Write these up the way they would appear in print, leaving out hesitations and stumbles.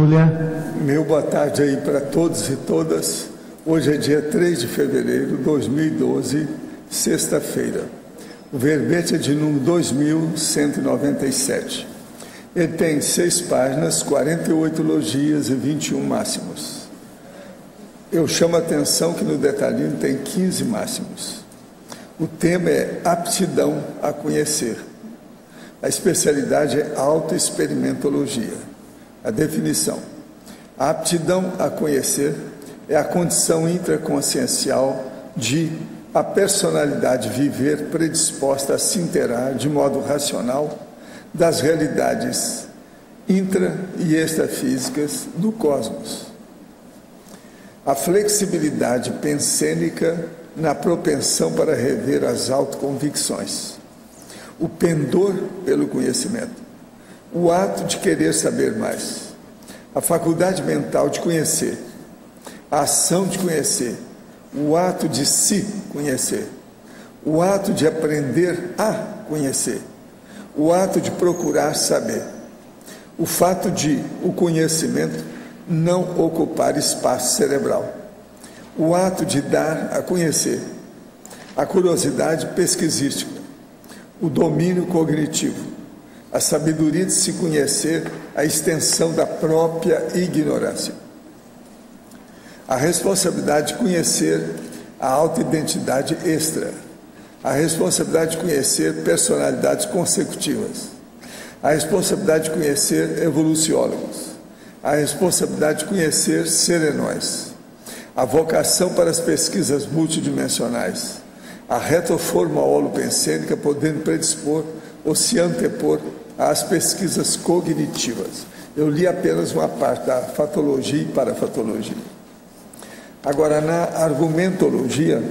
Júlia. Meu boa tarde aí para todos e todas. Hoje é dia 3 de fevereiro de 2012, sexta-feira. O verbete é de número 2197. Ele tem 6 páginas, 48 logias e 21 máximos. Eu chamo a atenção que no detalhinho tem 15 máximos. O tema é aptidão a conhecer. A especialidade é autoexperimentologia. A definição: a aptidão a conhecer é a condição intraconsciencial de a personalidade viver predisposta a se inteirar de modo racional das realidades intra- e extrafísicas do cosmos. A flexibilidade pensênica na propensão para rever as autoconvicções. O pendor pelo conhecimento. O ato de querer saber mais. A faculdade mental de conhecer. A ação de conhecer. O ato de se conhecer. O ato de aprender a conhecer. O ato de procurar saber. O fato de o conhecimento não ocupar espaço cerebral. O ato de dar a conhecer. A curiosidade pesquisística. O domínio cognitivo. A sabedoria de se conhecer, a extensão da própria ignorância. A responsabilidade de conhecer a autoidentidade extra. A responsabilidade de conhecer personalidades consecutivas. A responsabilidade de conhecer evoluciólogos. A responsabilidade de conhecer serenóis. A vocação para as pesquisas multidimensionais. A retroforma holopensênica podendo predispor ou se antepor às pesquisas cognitivas. Eu li apenas uma parte da fatologia e parafatologia. Agora, na argumentologia,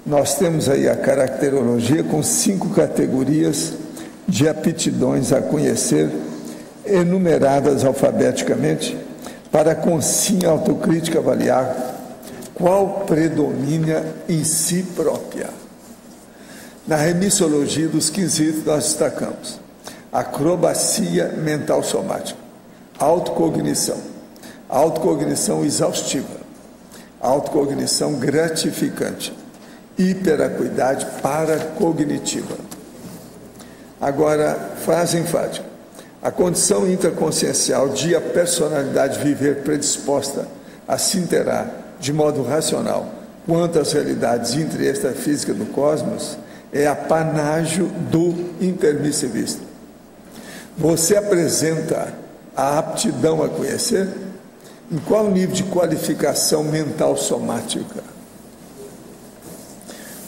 nós temos aí a caracterologia com 5 categorias de aptidões a conhecer, enumeradas alfabeticamente, para com sim autocrítica avaliar qual predomina em si própria. Na remissologia dos quesitos nós destacamos acrobacia mental somática, autocognição, autocognição exaustiva, autocognição gratificante, hiperacuidade paracognitiva. Agora, frase enfática: a condição intraconsciencial de a personalidade viver predisposta a se inteirar de modo racional quanto às realidades intra- e extrafísicas do cosmos é apanágio do intermissivista. Você apresenta a aptidão a conhecer? Em qual nível de qualificação mental somática?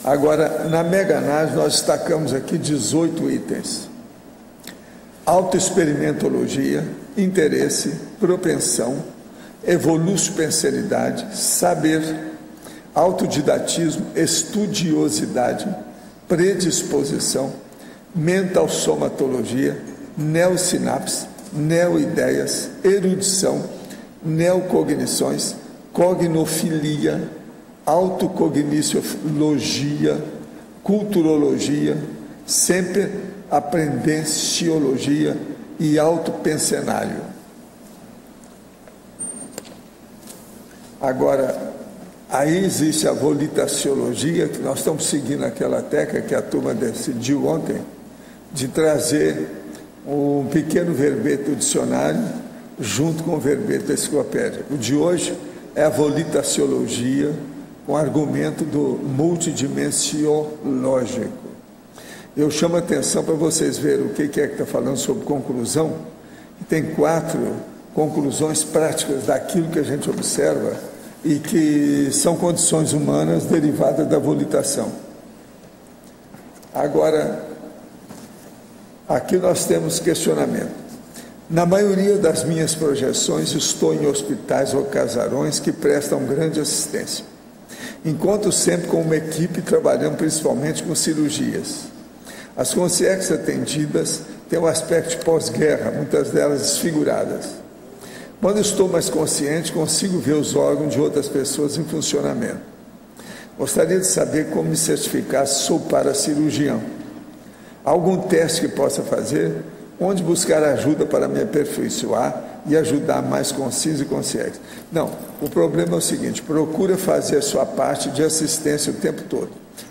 Agora, na mega-análise, nós destacamos aqui 18 itens. Autoexperimentologia, interesse, propensão, evolucipensenidade, saber, autodidatismo, estudiosidade, predisposição, mental somatologia, neosinapse, neoideias, erudição, neocognições, cognofilia, autocogniciologia, culturologia, sempre aprendenciologia e autopensenário. Agora, aí existe a volitaciologia, que nós estamos seguindo aquela técnica que a turma decidiu ontem, de trazer um pequeno verbete do dicionário junto com o verbete da enciclopédia. O de hoje é a volitaciologia, com argumento do multidimensiológico. Eu chamo a atenção para vocês verem o que é que está falando sobre conclusão. Tem 4 conclusões práticas daquilo que a gente observa e que são condições humanas derivadas da volitação. Agora, aqui nós temos questionamento. Na maioria das minhas projeções, estou em hospitais ou casarões que prestam grande assistência. Encontro sempre com uma equipe trabalhando principalmente com cirurgias. As consciências atendidas têm um aspecto de pós-guerra, muitas delas desfiguradas. Quando estou mais consciente, consigo ver os órgãos de outras pessoas em funcionamento. Gostaria de saber como me certificar se sou paracirurgião. Algum teste que possa fazer Onde buscar ajuda para me aperfeiçoar e ajudar mais conscientes e conscientes? Não, o problema é o seguinte: procura fazer a sua parte de assistência o tempo todo.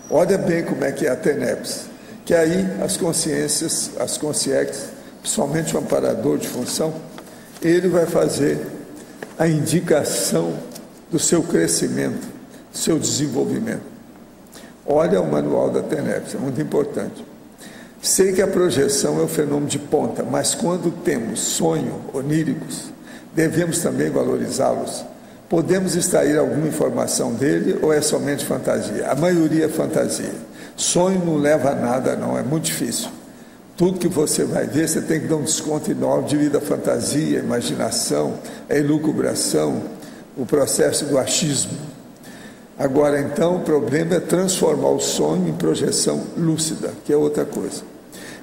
Olha bem como é que é a TENEPS, que aí as consciências, as conscientes, principalmente o amparador de função, ele vai fazer a indicação do seu crescimento, do seu desenvolvimento. Olha o manual da TENEPS, é muito importante. Sei que a projeção é um fenômeno de ponta, mas quando temos sonhos oníricos, devemos também valorizá-los. Podemos extrair alguma informação dele ou é somente fantasia? A maioria é fantasia. Sonho não leva a nada, não, é muito difícil. Tudo que você vai ver, você tem que dar um desconto enorme devido à fantasia, à imaginação, à elucubração, o processo do achismo. Agora, então, o problema é transformar o sonho em projeção lúcida, que é outra coisa.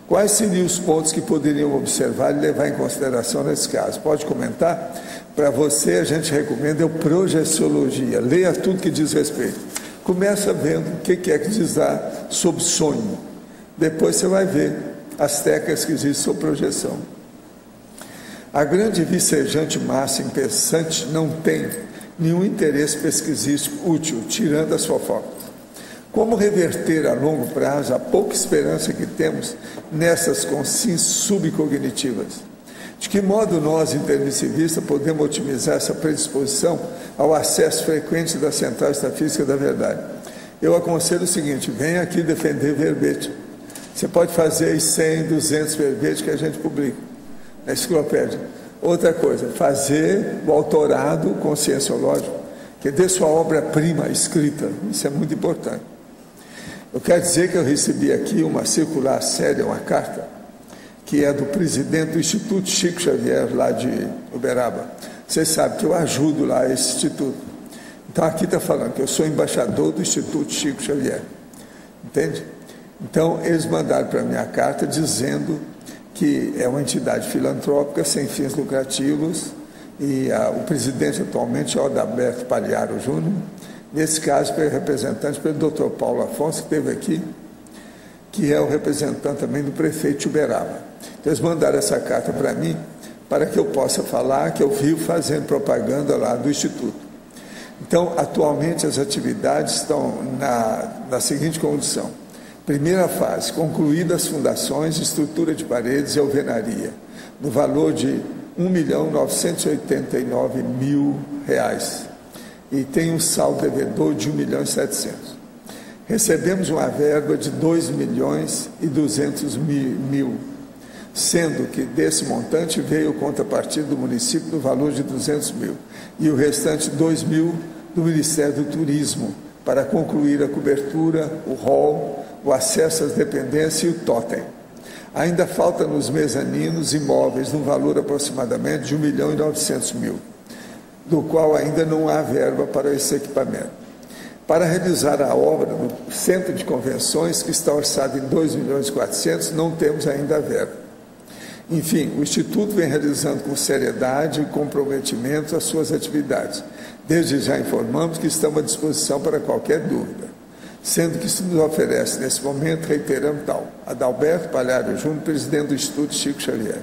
Quais seriam os pontos que poderiam observar e levar em consideração nesse caso? Pode comentar? Para você, a gente recomenda a projeciologia. Leia tudo que diz respeito. Começa vendo o que é que diz lá sobre sonho. Depois você vai ver as técnicas que existem sobre projeção. A grande vicejante massa impensante não tem nenhum interesse pesquisístico útil, tirando as fofocas. Como reverter a longo prazo a pouca esperança que temos nessas consciências subcognitivas? De que modo nós, intermissivistas, podemos otimizar essa predisposição ao acesso frequente da central extrafísica da verdade? Eu aconselho o seguinte: venha aqui defender verbete. Você pode fazer aí 100, 200 verbetes que a gente publica na enciclopédia. Outra coisa, fazer o autorado conscienciológico, que dê sua obra-prima escrita. Isso é muito importante. Eu quero dizer que eu recebi aqui uma circular séria, uma carta, que é do presidente do Instituto Chico Xavier, lá de Uberaba. Vocês sabem que eu ajudo lá esse instituto. Então aqui está falando que eu sou embaixador do Instituto Chico Xavier. Entende? Então eles mandaram para mim a carta dizendo que é uma entidade filantrópica sem fins lucrativos e o presidente atualmente é o Adalberto Pagliaro Júnior. Nesse caso, foi representante pelo Dr. Paulo Afonso, que esteve aqui, que é o representante também do prefeito de Uberaba. Então, eles mandaram essa carta para mim, para que eu possa falar que eu vivo fazendo propaganda lá do Instituto. Então, atualmente, as atividades estão na seguinte condição. Primeira fase, concluídas as fundações, estrutura de paredes e alvenaria, no valor de R$ 1.989.000. E tem um saldo devedor de R$ 1.700.000. Recebemos uma verba de R$ 2.200.000, sendo que desse montante veio contrapartida do município no valor de R$ 200.000 e o restante R$ 2.000 do Ministério do Turismo para concluir a cobertura, o hall, o acesso às dependências e o totem. Ainda falta nos mezaninos imóveis no valor aproximadamente de R$ 1.900.000, do qual ainda não há verba para esse equipamento. Para realizar a obra no Centro de Convenções, que está orçado em R$ 2.400.000, não temos ainda a verba. Enfim, o Instituto vem realizando com seriedade e comprometimento as suas atividades. Desde já informamos que estamos à disposição para qualquer dúvida, sendo que se nos oferece, nesse momento, reiterando tal, Adalberto Pagliaro Júnior, presidente do Instituto Chico Xavier.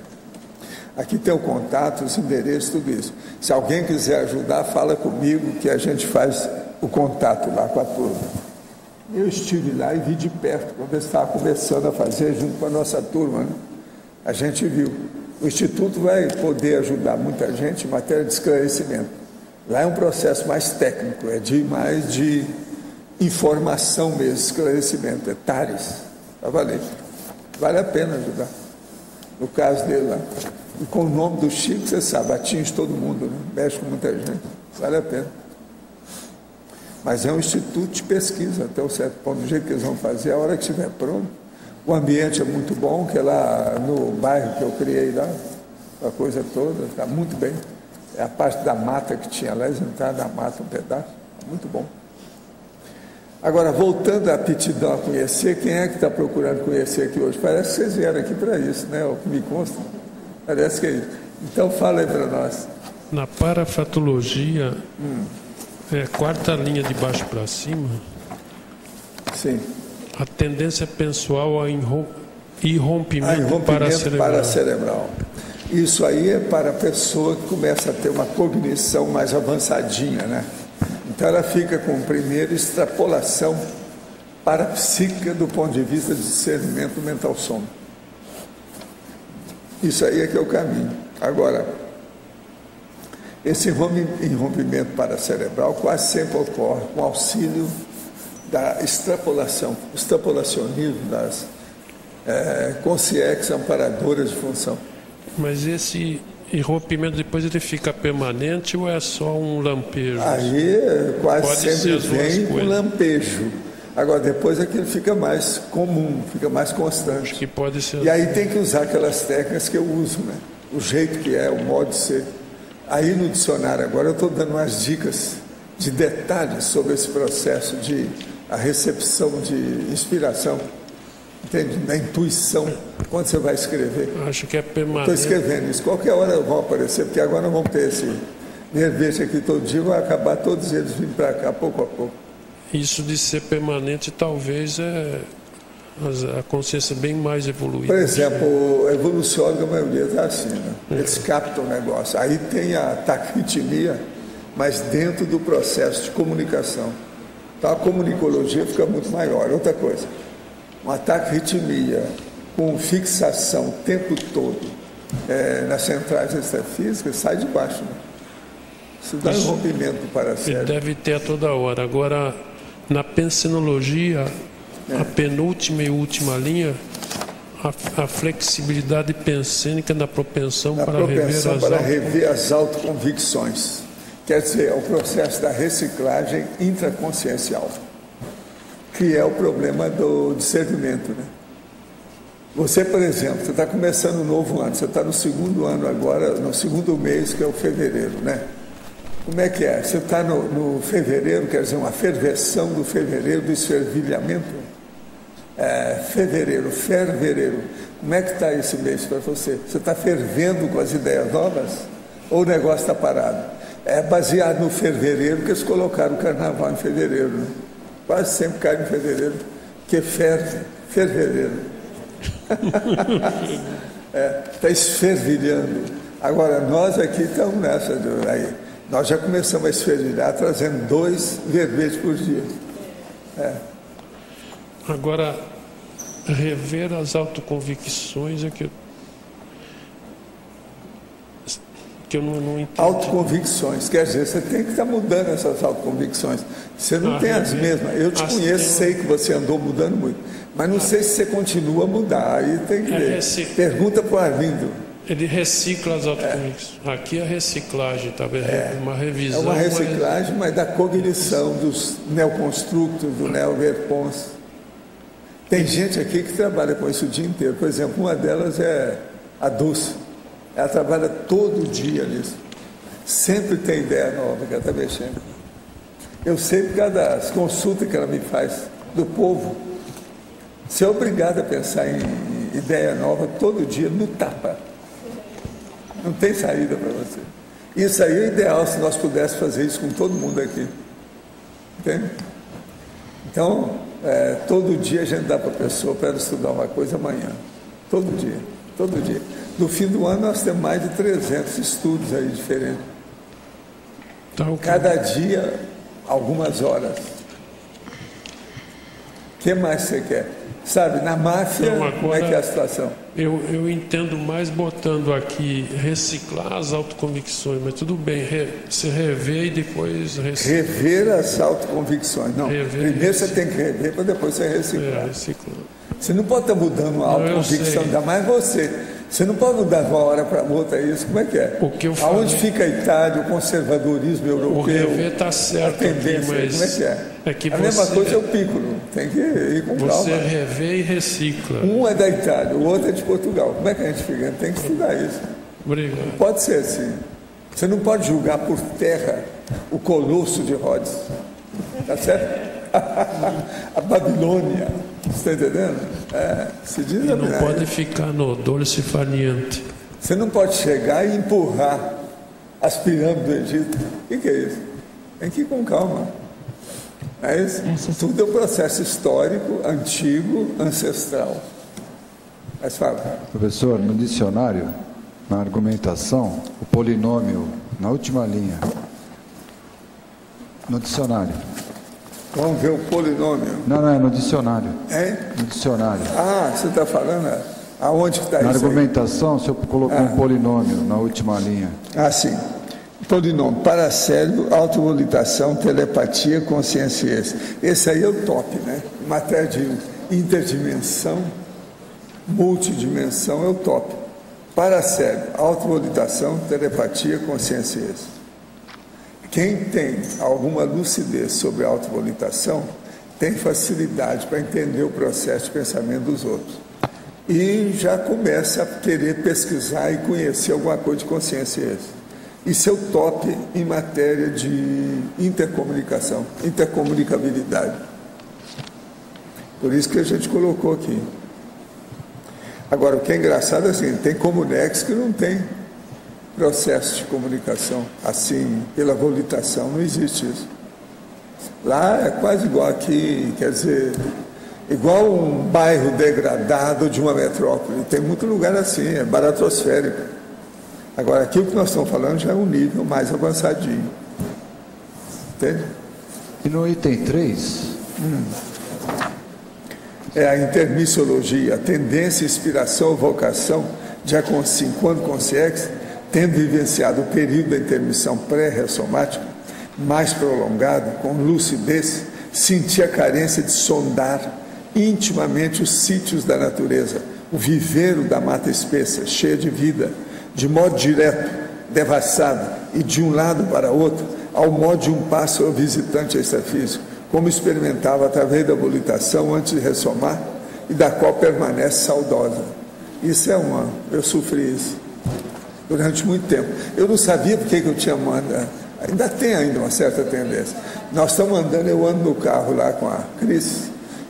Aqui tem o contato, os endereços, tudo isso. Se alguém quiser ajudar, fala comigo que a gente faz o contato lá com a turma. Eu estive lá e vi de perto, quando eles estavam começando a fazer junto com a nossa turma, né? A gente viu. O Instituto vai poder ajudar muita gente em matéria de esclarecimento. Lá é um processo mais técnico, é mais de informação mesmo, esclarecimento, detalhes. Tá valendo. Vale a pena ajudar. No caso dele lá. E com o nome do Chico, você sabe, atinge todo mundo, né? Mexe com muita gente. Vale a pena. Mas é um instituto de pesquisa, até um certo ponto, do jeito que eles vão fazer, a hora que estiver pronto. O ambiente é muito bom, que é lá no bairro que eu criei lá, a coisa toda, está muito bem. É a parte da mata que tinha lá, eles entraram na mata um pedaço, muito bom. Agora, voltando à aptidão a conhecer, quem é que está procurando conhecer aqui hoje? Parece que vocês vieram aqui para isso, né? O que me consta. Parece que é isso. Então, fala aí para nós. Na parafatologia, quarta linha de baixo para cima. Sim. A tendência pessoal a E rompimento paracerebral. Isso aí é para a pessoa que começa a ter uma cognição mais avançadinha, né? Então ela fica com primeiro extrapolação parapsíquica do ponto de vista de discernimento mental sono. Isso aí é que é o caminho. Agora, esse rompimento paracerebral quase sempre ocorre com auxílio da extrapolação, o extrapolacionismo das consciências amparadoras de função. Mas esse rompimento depois ele fica permanente ou é só um lampejo? Aí quase sempre vem um lampejo. Agora depois aquilo fica mais comum, fica mais constante. Acho que pode ser. E aí tem que usar aquelas técnicas que eu uso, né? O jeito que é, o modo de ser. Aí no dicionário agora eu estou dando umas dicas de detalhes sobre esse processo de a recepção de inspiração, entende? Da intuição, quando você vai escrever. Acho que é permanente. Estou escrevendo isso, qualquer hora vão aparecer, porque agora nós vamos ter esse verbete aqui todo dia, vai acabar todos eles vindo para cá, pouco a pouco. Isso de ser permanente talvez a consciência bem mais evoluída. Por exemplo, o evoluciólogo, a maioria está assim, né? Eles captam o negócio. Aí tem a taquitimia, mas dentro do processo de comunicação. Então a comunicologia fica muito maior. Outra coisa, uma taquitimia com fixação o tempo todo nas centrais extrafísicas sai de baixo, né? Isso dá um rompimento do paracérebro. Deve ter a toda hora. Agora, na pensenologia, a penúltima e última linha, a flexibilidade pensênica na propensão para rever as autoconvicções. Quer dizer, é o processo da reciclagem intraconsciencial, que é o problema do discernimento, né? Você, por exemplo, você está começando um novo ano, você está no segundo ano agora, no segundo mês, que é o fevereiro, né? Como é que é? Você está no fevereiro, quer dizer, uma ferversão do fevereiro, do esfervilhamento. Fervereiro. Como é que está esse mês para você? Você está fervendo com as ideias novas? Ou o negócio está parado? É baseado no fevereiro, que eles colocaram o carnaval em fevereiro, né? Quase sempre cai em fevereiro, porque fervereiro. Está esfervilhando. Agora, nós aqui estamos nessa aí. Nós já começamos a esfervilhar, trazendo 2 verbetes por dia. Agora, rever as autoconvicções é que eu não entendo. Autoconvicções, quer dizer, você tem que estar mudando essas autoconvicções. Você não tem as mesmas. Eu te conheço, sei que você andou mudando muito, mas não sei se você continua a mudar. Aí tem que ver. Pergunta para o Arlindo. Ele recicla as autoconvicções. Aqui é reciclagem, talvez uma revisão. É uma reciclagem, mas da cognição dos neoconstructos, do neoverpons. Tem gente aqui que trabalha com isso o dia inteiro. Por exemplo, uma delas é a Dulce. Ela trabalha todo dia nisso. Sempre tem ideia nova que ela está mexendo. Eu sei por causa das consultas que ela me faz do povo. Você é obrigado a pensar em ideia nova todo dia, no tapa. Não tem saída para você. Isso aí é o ideal se nós pudéssemos fazer isso com todo mundo aqui. Entende? Então, todo dia a gente dá para a pessoa para ela estudar uma coisa amanhã. Todo dia. No fim do ano nós temos mais de 300 estudos aí diferentes. Cada dia, algumas horas. O que mais você quer? Sabe, na máfia, então, agora, como é que é a situação? Eu entendo mais botando aqui reciclar as autoconvicções, mas tudo bem, você rever e depois reciclar. Rever as autoconvicções. Não, primeiro você tem que rever para depois você reciclar. Você não pode estar mudando a autoconvicção, ainda mais você. Você não pode mudar de uma hora para outra isso. Como é que é? Aonde fica a Itália, o conservadorismo europeu? O rever está certo, a tendência, mas como é que é? A mesma coisa é o Piccolo, tem que ir com calma. Você rever e recicla. Um é da Itália, o outro é de Portugal. Como é que a gente fica? Tem que estudar isso. Obrigado. Não pode ser assim. Você não pode julgar por terra o Colosso de Rhodes. Tá certo? A Babilônia. Você está entendendo? Se diz não pode ficar no dolce faniente. Você não pode chegar e empurrar as pirâmides do Egito. O que é isso? Tem que ir com calma. Tudo é um processo histórico, antigo, ancestral. Mas fala. Professor, no dicionário, na argumentação, o polinômio, na última linha, no dicionário. Vamos ver o polinômio. Não, é no dicionário. É? No dicionário. Ah, você está falando aonde que está isso? Na argumentação, o senhor colocou um polinômio na última linha. Ah, sim. Polinômio, paracélico, autovolitação, telepatia, consciência e esse. Esse aí é o top, né? Em matéria de interdimensão, multidimensão é o top. Paracélico, autovolitação, telepatia, consciência e esse. Quem tem alguma lucidez sobre a autovolitação tem facilidade para entender o processo de pensamento dos outros. E já começa a querer pesquisar e conhecer alguma coisa de consciência e esse. Isso é o top em matéria de intercomunicação, intercomunicabilidade. Por isso que a gente colocou aqui. Agora, o que é engraçado é assim, tem comunex que não tem processo de comunicação, assim, pela volitação, não existe isso. Lá é quase igual aqui, quer dizer, igual um bairro degradado de uma metrópole. Tem muito lugar assim, é baratosférico. Agora, aqui o que nós estamos falando já é um nível mais avançadinho. Entende? E no item 3? É a intermissiologia, a tendência, inspiração, vocação, já quando consciente, tendo vivenciado o período da intermissão pré-ressomática, mais prolongado, com lucidez, sentir a carência de sondar intimamente os sítios da natureza, o viveiro da mata espessa, cheia de vida, de modo direto, devassado, e de um lado para outro, ao modo de um pássaro visitante extrafísico, como experimentava através da volitação antes de ressomar, e da qual permanece saudosa. Isso é eu sofri isso durante muito tempo. Eu não sabia porque que eu tinha ainda tem uma certa tendência. Nós estamos andando, eu ando no carro lá com a Cris,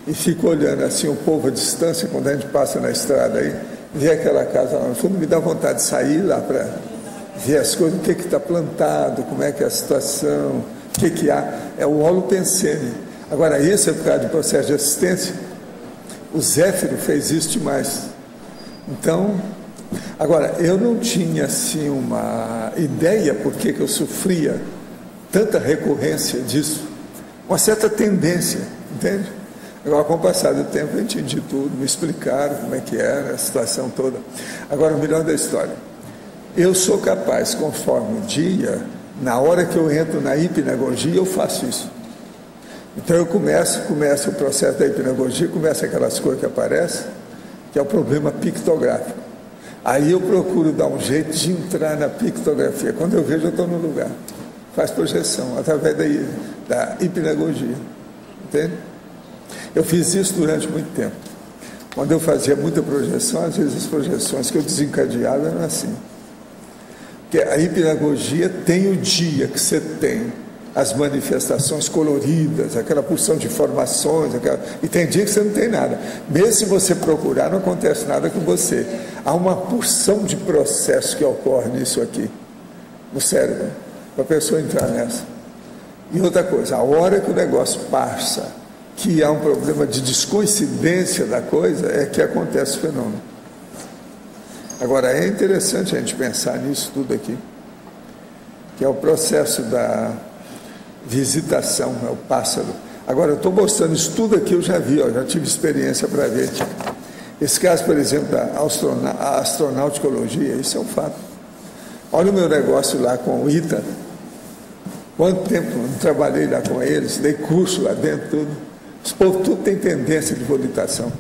e fico olhando assim o povo à distância, quando a gente passa na estrada aí, vê aquela casa lá no fundo, me dá vontade de sair lá para ver as coisas, o que está plantado, como é que é a situação, o que há. É o holopensene. Agora, isso é por causa do processo de assistência. O Zéfiro fez isso demais. Então, agora, eu não tinha assim uma ideia por que eu sofria tanta recorrência disso, uma certa tendência, entende? Agora, com o passar do tempo, eu entendi tudo, me explicaram como é que era a situação toda. Agora, o melhor da história, eu sou capaz, conforme o dia, na hora que eu entro na hipnagogia, eu faço isso. Então, eu começo o processo da hipnagogia, começa aquelas coisas que aparecem, que é o problema pictográfico. Aí eu procuro dar um jeito de entrar na pictografia. Quando eu vejo, eu estou no lugar. Faz projeção, através da hipnagogia. Entende? Eu fiz isso durante muito tempo. Quando eu fazia muita projeção, às vezes as projeções que eu desencadeava eram assim. Porque a hipnagogia tem o dia que você tem as manifestações coloridas, aquela porção de informações, e tem dia que você não tem nada. Mesmo se você procurar, não acontece nada com você. Há uma porção de processo que ocorre nisso aqui, no cérebro, para a pessoa entrar nessa. E outra coisa, a hora que o negócio passa, que há um problema de descoincidência da coisa, é que acontece o fenômeno. Agora, é interessante a gente pensar nisso tudo aqui, que é o processo da visitação, é o pássaro. Agora, eu estou mostrando isso tudo aqui, eu já vi, já tive experiência para ver. Esse caso, por exemplo, da astronauticologia, isso é um fato. Olha o meu negócio lá com o ITA. Quanto tempo eu trabalhei lá com eles, dei curso lá dentro, tudo. Os povos tudo tem tendência de volitação.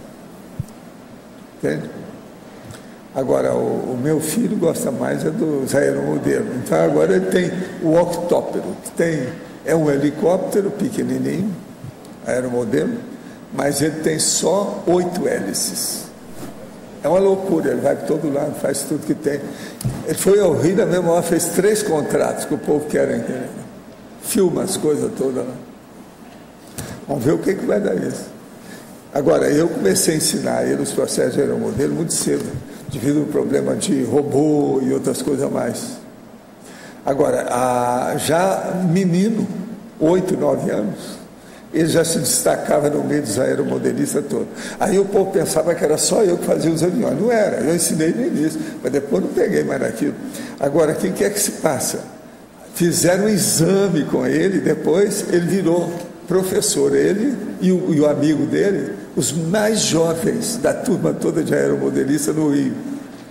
Entende? Agora, o meu filho gosta mais dos aeromodelos. Então, agora ele tem o octóptero, que é um helicóptero pequenininho, aeromodelo, mas ele tem só 8 hélices. É uma loucura, ele vai para todo lado, faz tudo que tem. Ele foi ao Rio, na mesma hora, fez 3 contratos que o povo quer. Filma as coisas todas lá. Vamos ver o que vai dar isso. Agora, eu comecei a ensinar ele os processos de aeromodelo muito cedo, devido ao problema de robô e outras coisas a mais. Agora, já menino, 8, 9 anos, ele já se destacava no meio dos aeromodelistas todos. Aí o povo pensava que era só eu que fazia os aviões. Não era, eu ensinei no início, mas depois não peguei mais naquilo. Agora, o que é que se passa? Fizeram um exame com ele, depois ele virou professor, ele e o amigo dele, os mais jovens da turma toda de aeromodelista no Rio,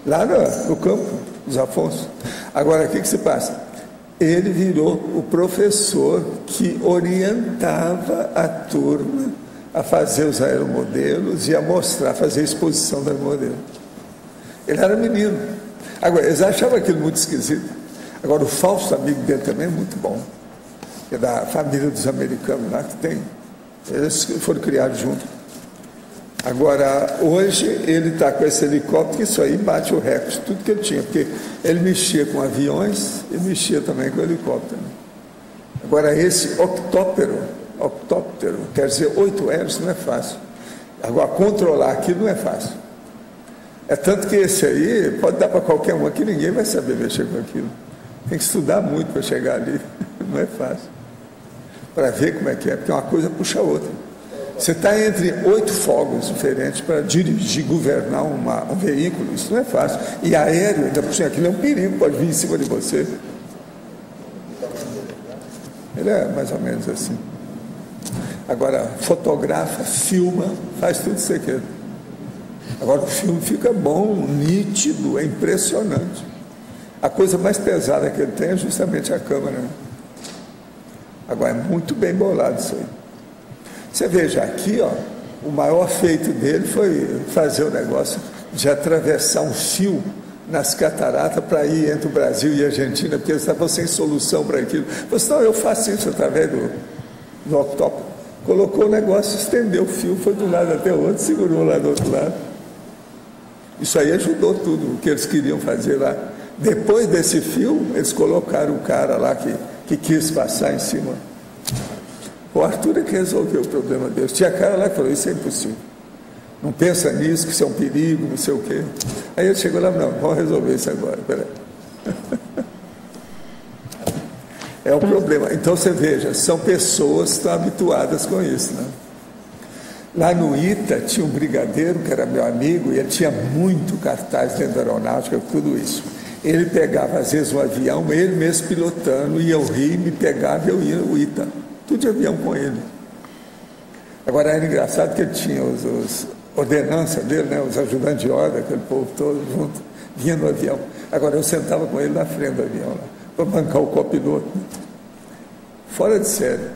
lá no campo dos Afonso. Agora, o que se passa? Ele virou o professor que orientava a turma a fazer os aeromodelos e a mostrar, fazer a exposição do aeromodelo. Ele era menino. Agora, eles achavam aquilo muito esquisito. Agora, o Fausto, amigo dele, também é muito bom. É da família dos americanos lá que tem. Eles foram criados juntos. Agora, hoje, ele está com esse helicóptero, que isso aí bate o recorde de tudo que ele tinha, porque ele mexia com aviões e mexia também com helicóptero. Agora, esse octóptero, quer dizer, 8 hélices, não é fácil. Agora, controlar aquilo não é fácil. É tanto que esse aí pode dar para qualquer um aqui, ninguém vai saber mexer com aquilo. Tem que estudar muito para chegar ali, não é fácil. Para ver como é que é, porque uma coisa puxa a outra. Você está entre 8 fogos diferentes para dirigir, governar um veículo, isso não é fácil. E aéreo, ainda por cima, aquilo é um perigo, pode vir em cima de você. Ele é mais ou menos assim. Agora, fotografa, filma, faz tudo isso aqui. Agora, o filme fica bom, nítido, é impressionante. A coisa mais pesada que ele tem é justamente a câmera. Agora, é muito bem bolado isso aí. Você veja aqui, ó, o maior feito dele foi fazer o negócio de atravessar um fio nas cataratas para ir entre o Brasil e a Argentina, porque eles estavam sem solução para aquilo. Falei assim, não, eu faço isso através do octóptero. Colocou o negócio, estendeu o fio, foi de um lado até o outro, segurou lá do outro lado. Isso aí ajudou tudo o que eles queriam fazer lá. Depois desse fio, eles colocaram o cara lá que quis passar em cima. O Arthur é que resolveu o problema deles. Tinha cara lá que falou, isso é impossível. Não pensa nisso, que isso é um perigo, não sei o quê. Aí ele chegou lá, não, vamos resolver isso agora, peraí. É o problema. Então você veja, são pessoas que estão habituadas com isso, né? Lá no ITA tinha um brigadeiro que era meu amigo e ele tinha muito cartaz dentro da aeronáutica, tudo isso. Ele pegava às vezes um avião, ele mesmo pilotando, ia ao Rio, me pegava e eu ia no ITA. Tudo de avião com ele. Agora era engraçado que ele tinha os ordenanças dele, né, os ajudantes de ordem, aquele povo todo junto, vinha no avião. Agora eu sentava com ele na frente do avião, para bancar o copiloto. Fora de série.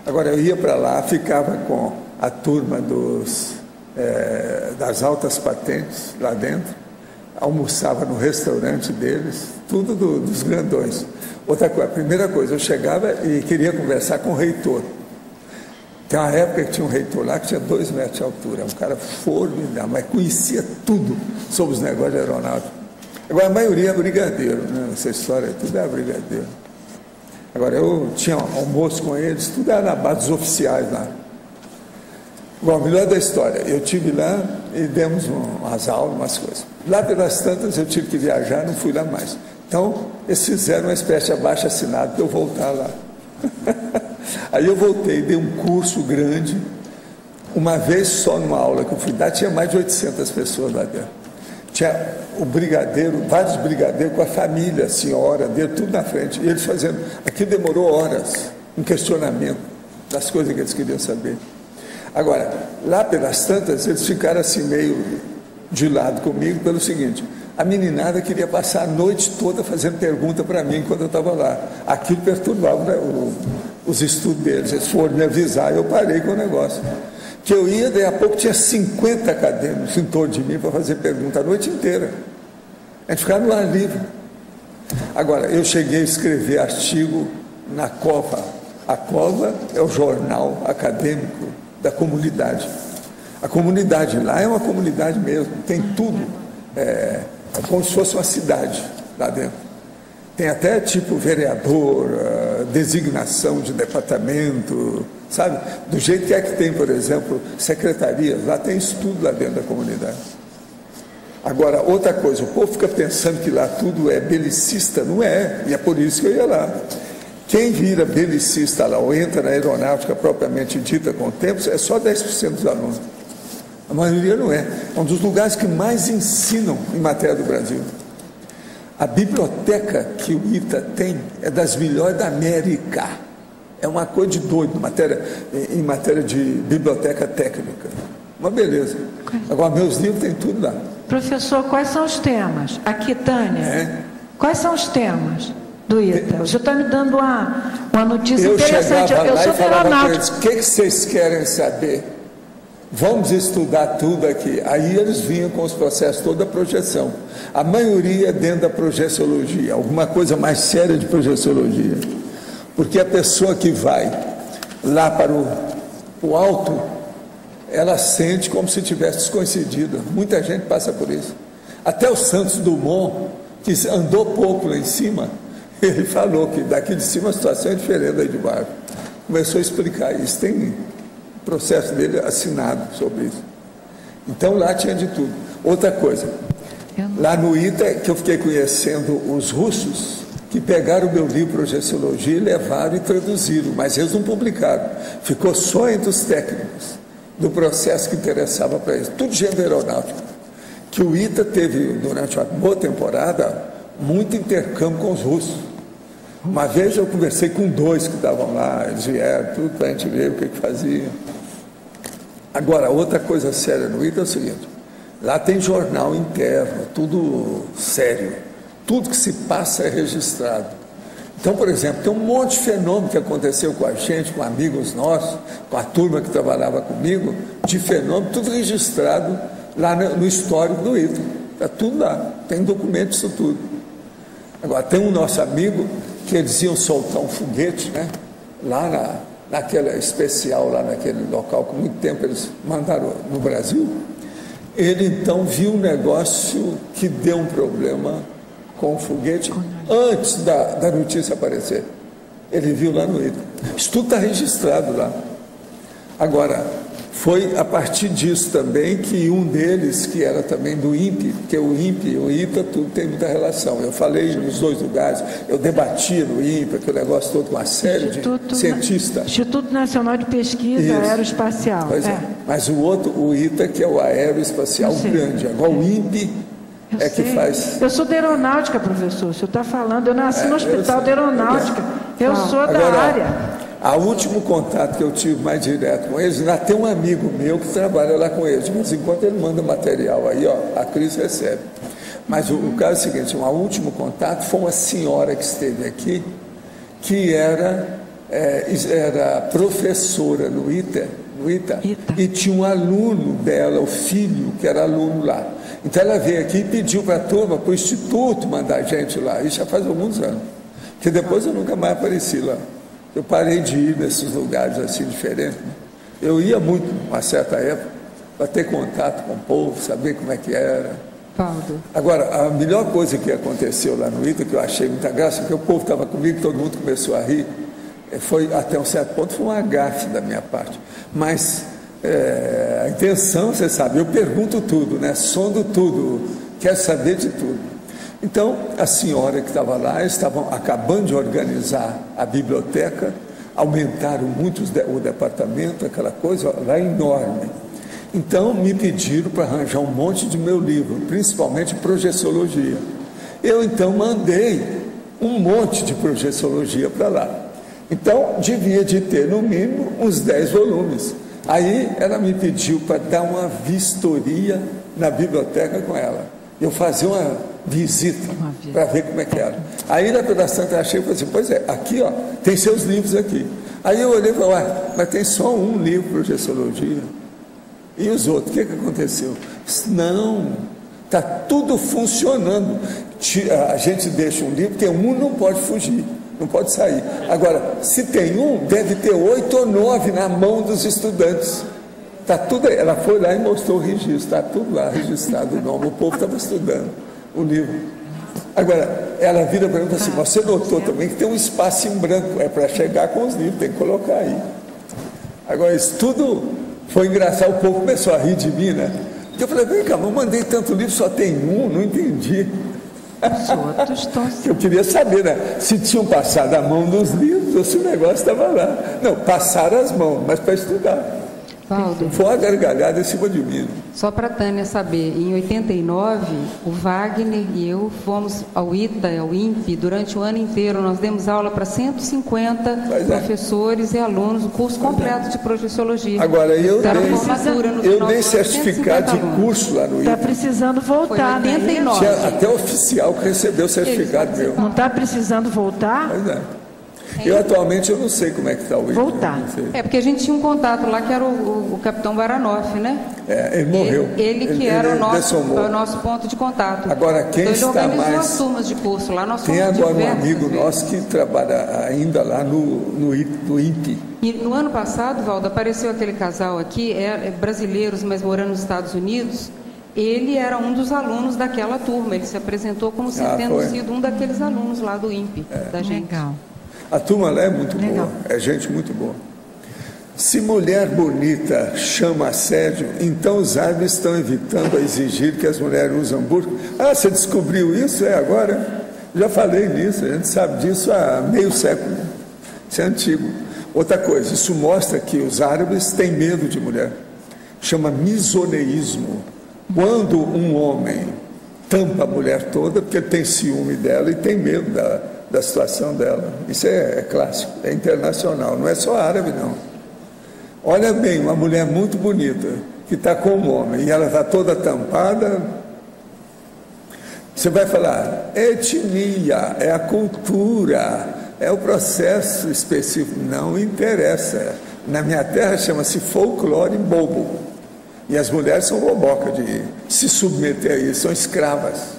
Agora eu ia para lá, ficava com a turma das altas patentes lá dentro, almoçava no restaurante deles, tudo dos grandões. Outra coisa, a primeira coisa, eu chegava e queria conversar com o reitor. Tem uma época que tinha um reitor lá que tinha 2 metros de altura, um cara formidável, mas conhecia tudo sobre os negócios de aeronáutica. Agora a maioria é brigadeiro, né? Essa história tudo é brigadeiro. Agora eu tinha almoço com eles, tudo era na base dos oficiais lá. Bom, melhor da história, eu estive lá e demos umas aulas, umas coisas. Lá pelas tantas eu tive que viajar, não fui lá mais. Então, eles fizeram uma espécie de abaixo-assinado para eu voltar lá. Aí eu voltei, dei um curso grande, uma vez só numa aula que eu fui dar, tinha mais de 800 pessoas lá dentro. Tinha o brigadeiro, vários brigadeiros com a família, a senhora dele, tudo na frente. E eles fazendo, aquilo demorou horas, um questionamento das coisas que eles queriam saber. Agora, lá pelas tantas, eles ficaram assim meio de lado comigo pelo seguinte, a meninada queria passar a noite toda fazendo pergunta para mim enquanto eu estava lá. Aquilo perturbava, né, os estudos deles. Eles foram me avisar e eu parei com o negócio. Que eu ia, daí a pouco tinha 50 acadêmicos em torno de mim para fazer pergunta a noite inteira. A gente ficava no ar livre. Agora, eu cheguei a escrever artigo na COVA. A COVA é o jornal acadêmico da comunidade. A comunidade lá é uma comunidade mesmo, tem tudo. É como se fosse uma cidade lá dentro. Tem até tipo vereador, designação de departamento, sabe? Do jeito que é que tem, por exemplo, secretarias, lá tem isso tudo lá dentro da comunidade. Agora, outra coisa, o povo fica pensando que lá tudo é belicista, não é, e é por isso que eu ia lá. Quem vira belicista lá, ou entra na aeronáutica propriamente dita com o tempo, é só 10% dos alunos. A maioria não é. É um dos lugares que mais ensinam em matéria do Brasil. A biblioteca que o ITA tem é das melhores da América. É uma coisa de doido em matéria de biblioteca técnica. Uma beleza. Agora, meus livros tem tudo lá. Professor, quais são os temas? Aqui, Tânia. Quais são os temas do ITA? O senhor está me dando uma notícia interessante. Eu sou aeronáutico. O que vocês querem saber? Vamos estudar tudo aqui. Aí eles vinham com os processos toda a projeção. A maioria dentro da projeciologia, alguma coisa mais séria de projeciologia. Porque a pessoa que vai lá para o alto, ela sente como se tivesse descoincidido. Muita gente passa por isso. Até o Santos Dumont, que andou pouco lá em cima, ele falou que daqui de cima a situação é diferente daí de baixo. Começou a explicar isso. Tem processo dele assinado sobre isso. Então lá tinha de tudo. Outra coisa, lá no ITA, que eu fiquei conhecendo os russos, que pegaram o meu livro Projeciologia e levaram e traduziram, mas eles não publicaram. Ficou só entre os técnicos do processo que interessava para eles. Tudo gênero aeronáutico. Que o ITA teve, durante uma boa temporada, muito intercâmbio com os russos. Uma vez eu conversei com 2 que estavam lá, eles vieram, tudo para a gente ver o que faziam. Agora, outra coisa séria no ITA é o seguinte, lá tem jornal interno, tudo sério, tudo que se passa é registrado. Então, por exemplo, tem um monte de fenômeno que aconteceu com a gente, com amigos nossos, com a turma que trabalhava comigo, de fenômeno, tudo registrado lá no histórico do ITA. Está tudo lá, tem documento disso tudo. Agora, tem um nosso amigo que eles iam soltar um foguete, né? Lá naquela especial, lá naquele local, que muito tempo eles mandaram no Brasil. Ele então viu um negócio que deu um problema com o foguete antes da notícia aparecer. Ele viu lá no ITA. Isso tudo está registrado lá. Agora, foi a partir disso também que um deles, que era também do INPE, porque o INPE e o ITA, tudo tem muita relação. Eu falei nos 2 lugares, eu debati no INPE, aquele negócio todo com uma série de cientistas. Instituto Nacional de Pesquisa Aeroespacial. Pois é. Mas o outro, o ITA, que é o aeroespacial grande. Agora o INPE que faz... Eu sou da aeronáutica, professor, o senhor está falando, eu nasci no hospital da aeronáutica, eu sou da área. O último contato que eu tive mais direto com eles, ainda tem um amigo meu que trabalha lá com eles, de vez em quando ele manda material aí, ó, a Cris recebe. Mas o caso é o seguinte, o último contato foi uma senhora que esteve aqui, que era professora no ITA, e tinha um aluno dela, o filho, que era aluno lá. Então ela veio aqui e pediu para a turma, para o Instituto, mandar gente lá, isso já faz alguns anos, que depois eu nunca mais apareci lá. Eu parei de ir nesses lugares assim diferentes. Né? Eu ia muito, uma certa época, para ter contato com o povo, saber como é que era. Paulo. Agora, a melhor coisa que aconteceu lá no ITA, que eu achei muita graça, porque o povo estava comigo, todo mundo começou a rir, foi, até um certo ponto, foi uma gafe da minha parte. Mas a intenção, você sabe, eu pergunto tudo, né? Sondo tudo, quero saber de tudo. Então, a senhora que estava lá, estavam acabando de organizar a biblioteca, aumentaram muito o departamento, aquela coisa lá enorme. Então, me pediram para arranjar um monte de meu livro, principalmente projeciologia. Eu, então, mandei um monte de projeciologia para lá. Então, devia de ter, no mínimo, uns 10 volumes. Aí, ela me pediu para dar uma vistoria na biblioteca com ela. Eu fazia uma visita para ver como é que era. Aí na pedação que eu achei, eu falei assim, pois é, aqui ó, tem seus livros aqui. Aí eu olhei e falei, mas tem só um livro de projeciologia. E os outros, o que aconteceu? Não, está tudo funcionando. A gente deixa um livro, porque um não pode fugir, não pode sair. Agora, se tem um, deve ter 8 ou 9 na mão dos estudantes. Tá tudo, ela foi lá e mostrou o registro, está tudo lá registrado o nome, o povo estava estudando o livro. Agora, ela vira para mim e fala assim, você notou também que tem um espaço em branco, é para chegar com os livros, tem que colocar aí. Agora, isso tudo foi engraçado, o povo começou a rir de mim, né? Porque eu falei, vem cá, eu mandei tanto livro, só tem um, não entendi. Os outros estão... Eu queria saber, né, se tinham passado a mão nos livros ou se o negócio estava lá. Não, passaram as mãos, mas para estudar. Valdo, foi uma gargalhada em cima de mim. Só para a Tânia saber, em 89, o Wagner e eu fomos ao ITA, ao INPE, durante o ano inteiro. Nós demos aula para 150 professores e alunos, o curso completo de projeciologia. Agora, eu dei certificado de curso lá no INPE. Está precisando voltar, foi 89. Tinha até oficial que recebeu o certificado meu. Não está precisando voltar? Pois é. Eu atualmente eu não sei como é que está o INPE. Voltar. É, porque a gente tinha um contato lá que era o capitão Baranoff, né? É, ele morreu. Ele que era o nosso ponto de contato. Agora, quem então, está ele organizou mais... as turmas de curso lá. Nós tem agora um amigo nosso que trabalha ainda lá no INPE. E no ano passado, Valdo, apareceu aquele casal aqui, brasileiros, mas morando nos Estados Unidos. Ele era um dos alunos daquela turma. Ele se apresentou como tendo sido um daqueles alunos lá do INPE, da gente. Legal. A turma lá é muito boa, é gente muito boa. Se mulher bonita chama assédio, então os árabes estão evitando a exigir que as mulheres usam burca. Ah, você descobriu isso? É agora? Já falei nisso, a gente sabe disso há meio século. Isso é antigo. Outra coisa, isso mostra que os árabes têm medo de mulher. Chama misoneísmo. Quando um homem tampa a mulher toda, porque ele tem ciúme dela e tem medo da situação dela. Isso é clássico, é internacional, não é só árabe, não. Olha bem, uma mulher muito bonita, que está com um homem, e ela está toda tampada, você vai falar, é etnia, é a cultura, é o processo específico. Não interessa. Na minha terra chama-se folclore bobo. E as mulheres são boboca de se submeter a isso, são escravas.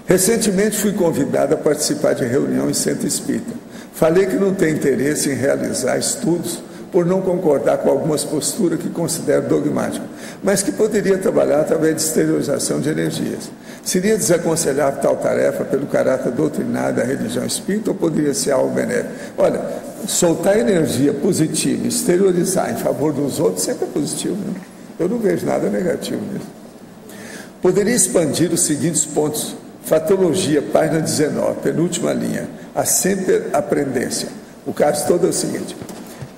Recentemente fui convidado a participar de reunião em centro espírita. Falei que não tenho interesse em realizar estudos por não concordar com algumas posturas que considero dogmáticas, mas que poderia trabalhar através de exteriorização de energias. Seria desaconselhável tal tarefa pelo caráter doutrinário da religião espírita ou poderia ser algo benéfico? Olha, soltar energia positiva, exteriorizar em favor dos outros sempre é positivo, né? Eu não vejo nada negativo nisso. Poderia expandir os seguintes pontos. Fatologia, página 19, penúltima linha. A sempre-aprendência. O caso todo é o seguinte.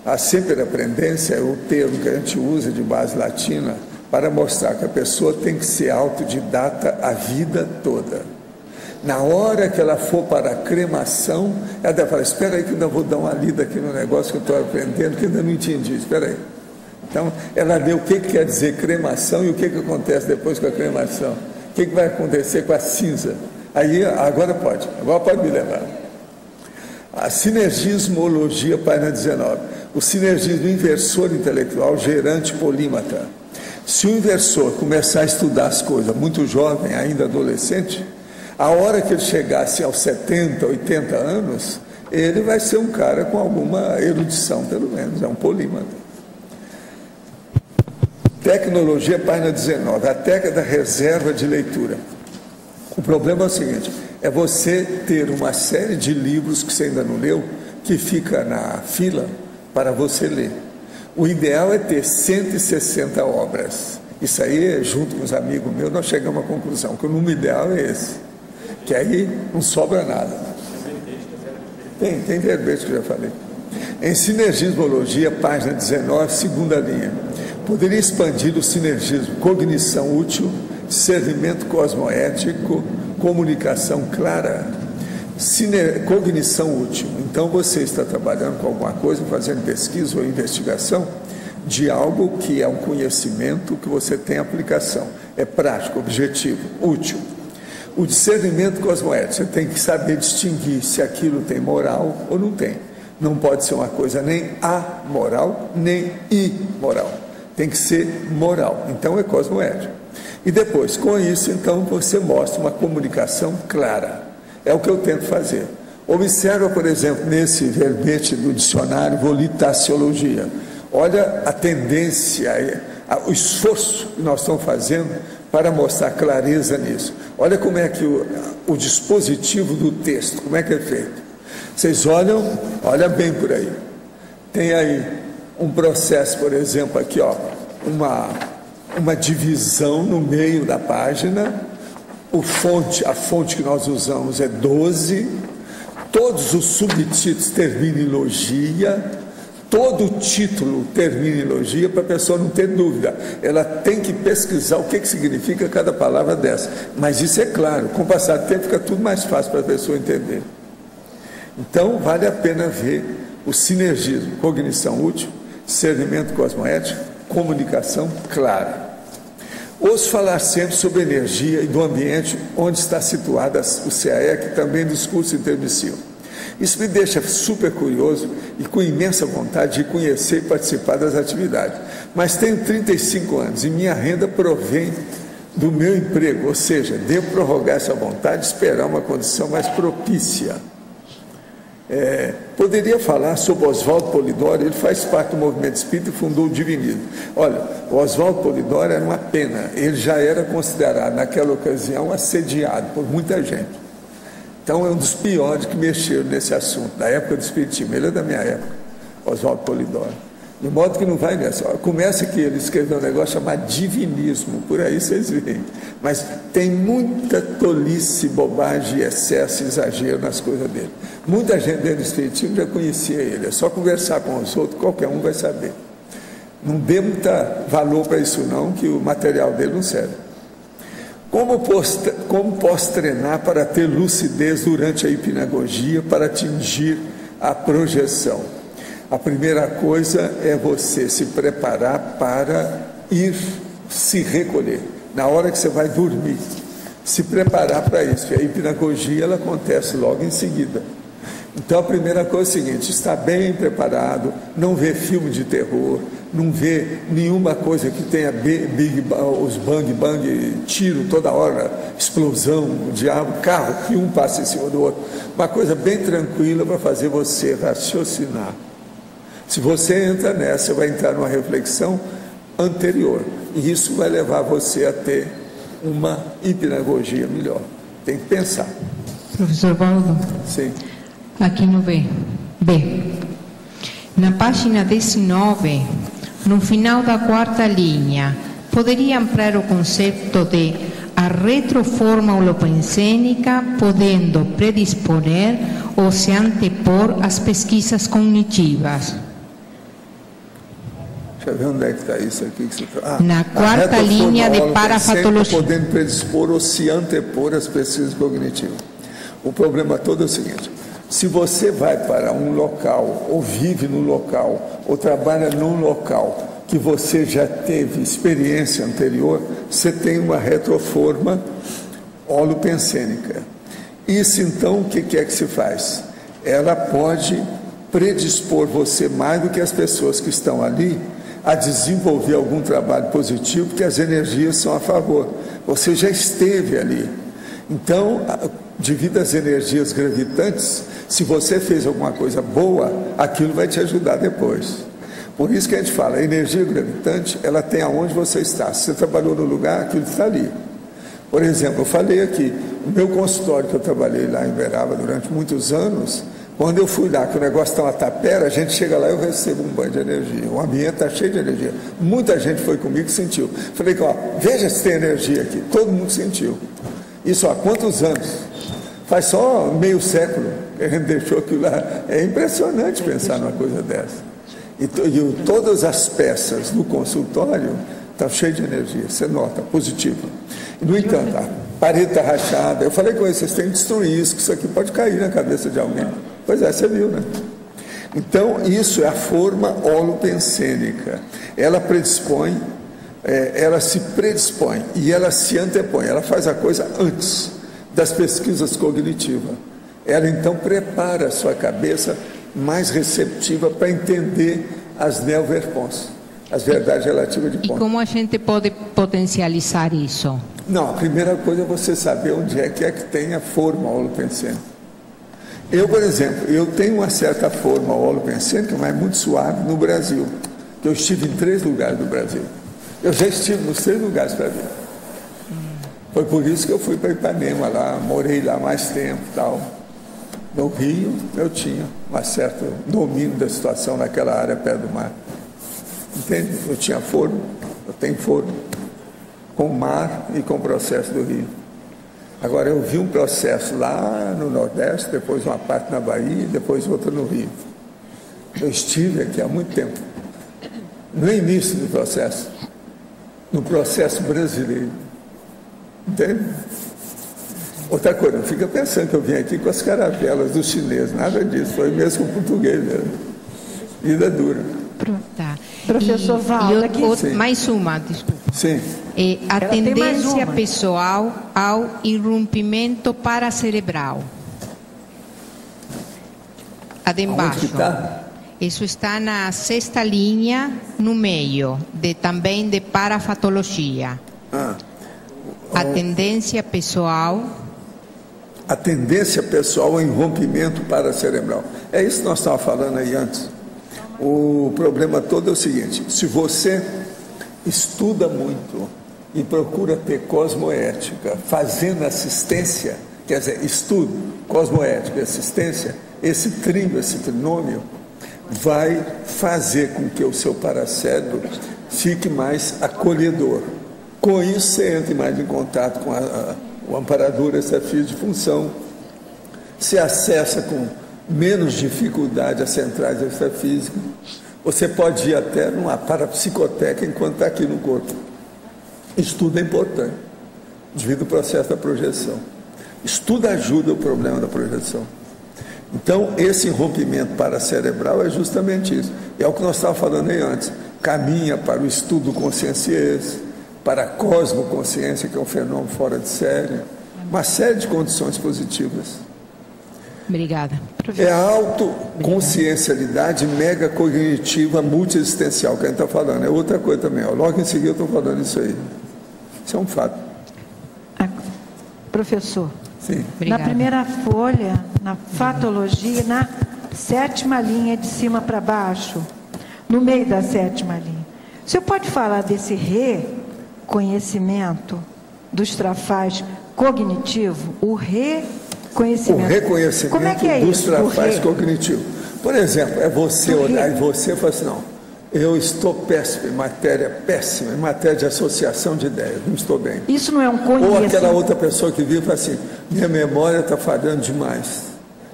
A sempre-aprendência é o termo que a gente usa de base latina para mostrar que a pessoa tem que ser autodidata a vida toda. Na hora que ela for para a cremação, ela deve falar, espera aí que eu ainda vou dar uma lida aqui no negócio que eu estou aprendendo, que eu ainda não entendi, espera aí. Então, ela lê o que quer dizer cremação e o que acontece depois com a cremação. O que vai acontecer com a cinza? Aí, agora pode me levar. A sinergismologia, página 19. O sinergismo inversor intelectual, gerante polímata. Se o inversor começar a estudar as coisas muito jovem, ainda adolescente, a hora que ele chegasse aos 70, 80 anos, ele vai ser um cara com alguma erudição, pelo menos, é um polímata. Tecnologia, página 19, a técnica da reserva de leitura. O problema é o seguinte, é você ter uma série de livros que você ainda não leu, que fica na fila para você ler. O ideal é ter 160 obras. Isso aí, junto com os amigos meus, nós chegamos à conclusão que o número ideal é esse, que aí não sobra nada. Tem verbete que eu já falei. Em sinergismologia, página 19, segunda linha. Poderia expandir o sinergismo, cognição útil, discernimento cosmoético, comunicação clara, cognição útil. Então, você está trabalhando com alguma coisa, fazendo pesquisa ou investigação de algo que é um conhecimento que você tem aplicação. É prático, objetivo, útil. O discernimento cosmoético, você tem que saber distinguir se aquilo tem moral ou não tem. Não pode ser uma coisa nem amoral, nem imoral. Tem que ser moral, então é cosmoético. E depois, com isso, então, você mostra uma comunicação clara. É o que eu tento fazer. Observa, por exemplo, nesse verbete do dicionário, volitaciologia. Olha a tendência, o esforço que nós estamos fazendo para mostrar clareza nisso. Olha como é que o dispositivo do texto, como é que é feito. Vocês olha bem por aí. Tem aí um processo, por exemplo, aqui, ó, uma divisão no meio da página, a fonte que nós usamos é 12, todos os subtítulos terminam em logia, todo o título termina em logia, para a pessoa não ter dúvida. Ela tem que pesquisar o que significa cada palavra dessa. Mas isso é claro, com o passar do tempo fica tudo mais fácil para a pessoa entender. Então, vale a pena ver o sinergismo, cognição útil, discernimento cosmoético, comunicação clara. Ouço falar sempre sobre energia e do ambiente onde está situada o CAEC, também dos cursos intermissivo. Isso me deixa super curioso e com imensa vontade de conhecer e participar das atividades. Mas tenho 35 anos e minha renda provém do meu emprego, ou seja, devo prorrogar essa vontade e esperar uma condição mais propícia. Poderia falar sobre Oswaldo Polidori. Ele faz parte do movimento espírita e fundou o Divinismo. Olha, o Oswaldo Polidori era uma pena, ele já era considerado naquela ocasião assediado por muita gente. Então é um dos piores que mexeram nesse assunto, da época do espiritismo. Ele é da minha época, Oswaldo Polidori. De modo que não vai nessa. Começa que ele escreveu um negócio chamado divinismo, por aí vocês veem. Mas tem muita tolice, bobagem, excesso, exagero nas coisas dele. Muita gente dentro do espiritismo já conhecia ele. É só conversar com os outros, qualquer um vai saber. Não dê muito valor para isso não, que o material dele não serve. Como posso treinar para ter lucidez durante a hipnagogia, para atingir a projeção? A primeira coisa é você se preparar para ir se recolher. Na hora que você vai dormir, se preparar para isso. E a hipnagogia ela acontece logo em seguida. Então a primeira coisa é o seguinte: estar bem preparado, não ver filme de terror, não ver nenhuma coisa que tenha os bang, tiro toda hora, explosão, o diabo, carro que um passa em cima do outro. Uma coisa bem tranquila para fazer você raciocinar. Se você entra nessa, você vai entrar numa reflexão anterior. E isso vai levar você a ter uma hipnagogia melhor. Tem que pensar. Professor Valdo? Sim. Aqui no B. Na página 19, no final da quarta linha, poderia ampliar o conceito de a retroforma holopensênica, podendo predisponer ou se antepor às pesquisas cognitivas? Deixa eu ver onde é que está isso aqui. Que você... Na quarta linha de parafatologia. Podendo predispor ou se antepor às pesquisas cognitivas. O problema todo é o seguinte: se você vai para um local, ou vive no local, ou trabalha num local que você já teve experiência anterior, você tem uma retroforma holopensênica. Isso então, o que é que se faz? Ela pode predispor você mais do que as pessoas que estão ali a desenvolver algum trabalho positivo, porque as energias são a favor. Você já esteve ali. Então, devido às energias gravitantes, se você fez alguma coisa boa, aquilo vai te ajudar depois. Por isso que a gente fala, a energia gravitante, ela tem aonde você está. Se você trabalhou no lugar, aquilo está ali. Por exemplo, eu falei aqui, o meu consultório que eu trabalhei lá em Uberaba durante muitos anos, quando eu fui lá, que o negócio está uma tapera, a gente chega lá e eu recebo um banho de energia. O ambiente está cheio de energia. Muita gente foi comigo e sentiu. Falei, veja se tem energia aqui. Todo mundo sentiu. Isso há quantos anos? Faz só meio século que a gente deixou aquilo lá. É impressionante pensar numa coisa dessa. E todas as peças do consultório estão cheias de energia, você nota, positivo. No entanto, a parede está rachada. Eu falei com eles, vocês têm que destruir isso, que isso aqui pode cair na cabeça de alguém. Pois é, você viu, né? Então, isso é a forma holopensênica. Ela predispõe, ela se predispõe e ela se antepõe. Ela faz a coisa antes das pesquisas cognitivas. Ela, então, prepara a sua cabeça mais receptiva para entender as neoverpons, as verdades relativas de ponto. E como a gente pode potencializar isso? Não, a primeira coisa é você saber onde é que tem a forma holopensênica. Eu, por exemplo, eu tenho uma certa forma holopensênica, mas muito suave no Brasil. Eu estive em 3 lugares do Brasil. Eu já estive nos 3 lugares para ver. Foi por isso que eu fui para Ipanema lá, morei lá mais tempo e tal. No Rio, eu tinha um certo domínio da situação naquela área perto do mar. Entende? Eu tinha forno, eu tenho forno, com o mar e com o processo do Rio. Agora, eu vi um processo lá no Nordeste, depois uma parte na Bahia, depois outra no Rio. Eu estive aqui há muito tempo, no início do processo, no processo brasileiro. Entende? Outra coisa, não fica pensando que eu vim aqui com as caravelas dos chineses, nada disso, foi mesmo com o português mesmo. Vida dura. Tá. Professor Valda, mais uma, desculpa. Sim. A tendência pessoal ao irrompimento paracerebral. Embaixo. Isso está na 6ª linha, no meio, também de parafatologia. A tendência pessoal. A tendência pessoal ao irrompimento paracerebral. É isso que nós estávamos falando aí antes. O problema todo é o seguinte: se você estuda muito e procura ter cosmoética, fazendo assistência, quer dizer, estudo, cosmoética e assistência, esse trio, esse trinômio, vai fazer com que o seu paracérebro fique mais acolhedor. Com isso, você entra mais em contato com o amparador extrafísico de função, se acessa com menos dificuldade as centrais extrafísicas, você pode ir até numa parapsicoteca enquanto está aqui no corpo. Estudo é importante, devido ao processo da projeção. Estudo ajuda o problema da projeção. Então, esse rompimento paracerebral é justamente isso. É o que nós estávamos falando aí antes. Caminha para o estudo conscienciês, para a cosmoconsciência, que é um fenômeno fora de série. Uma série de condições positivas. Obrigada. É a autoconsciencialidade mega cognitiva multiexistencial que a gente está falando. É outra coisa também. Ó. Logo em seguida eu estou falando isso aí. Isso é um fato. Professor, sim. Na primeira folha, na fatologia, na 7ª linha de cima para baixo, no meio da 7ª linha, o senhor pode falar desse reconhecimento dos trafais cognitivo? O reconhecimento. Como é que é dos isso? trafais cognitivos. Por exemplo, é você olhar e você falar assim: não, eu estou péssimo em matéria de associação de ideias, não estou bem. Isso não é um conhecimento. Ou aquela outra pessoa que vive e fala assim: minha memória está falhando demais.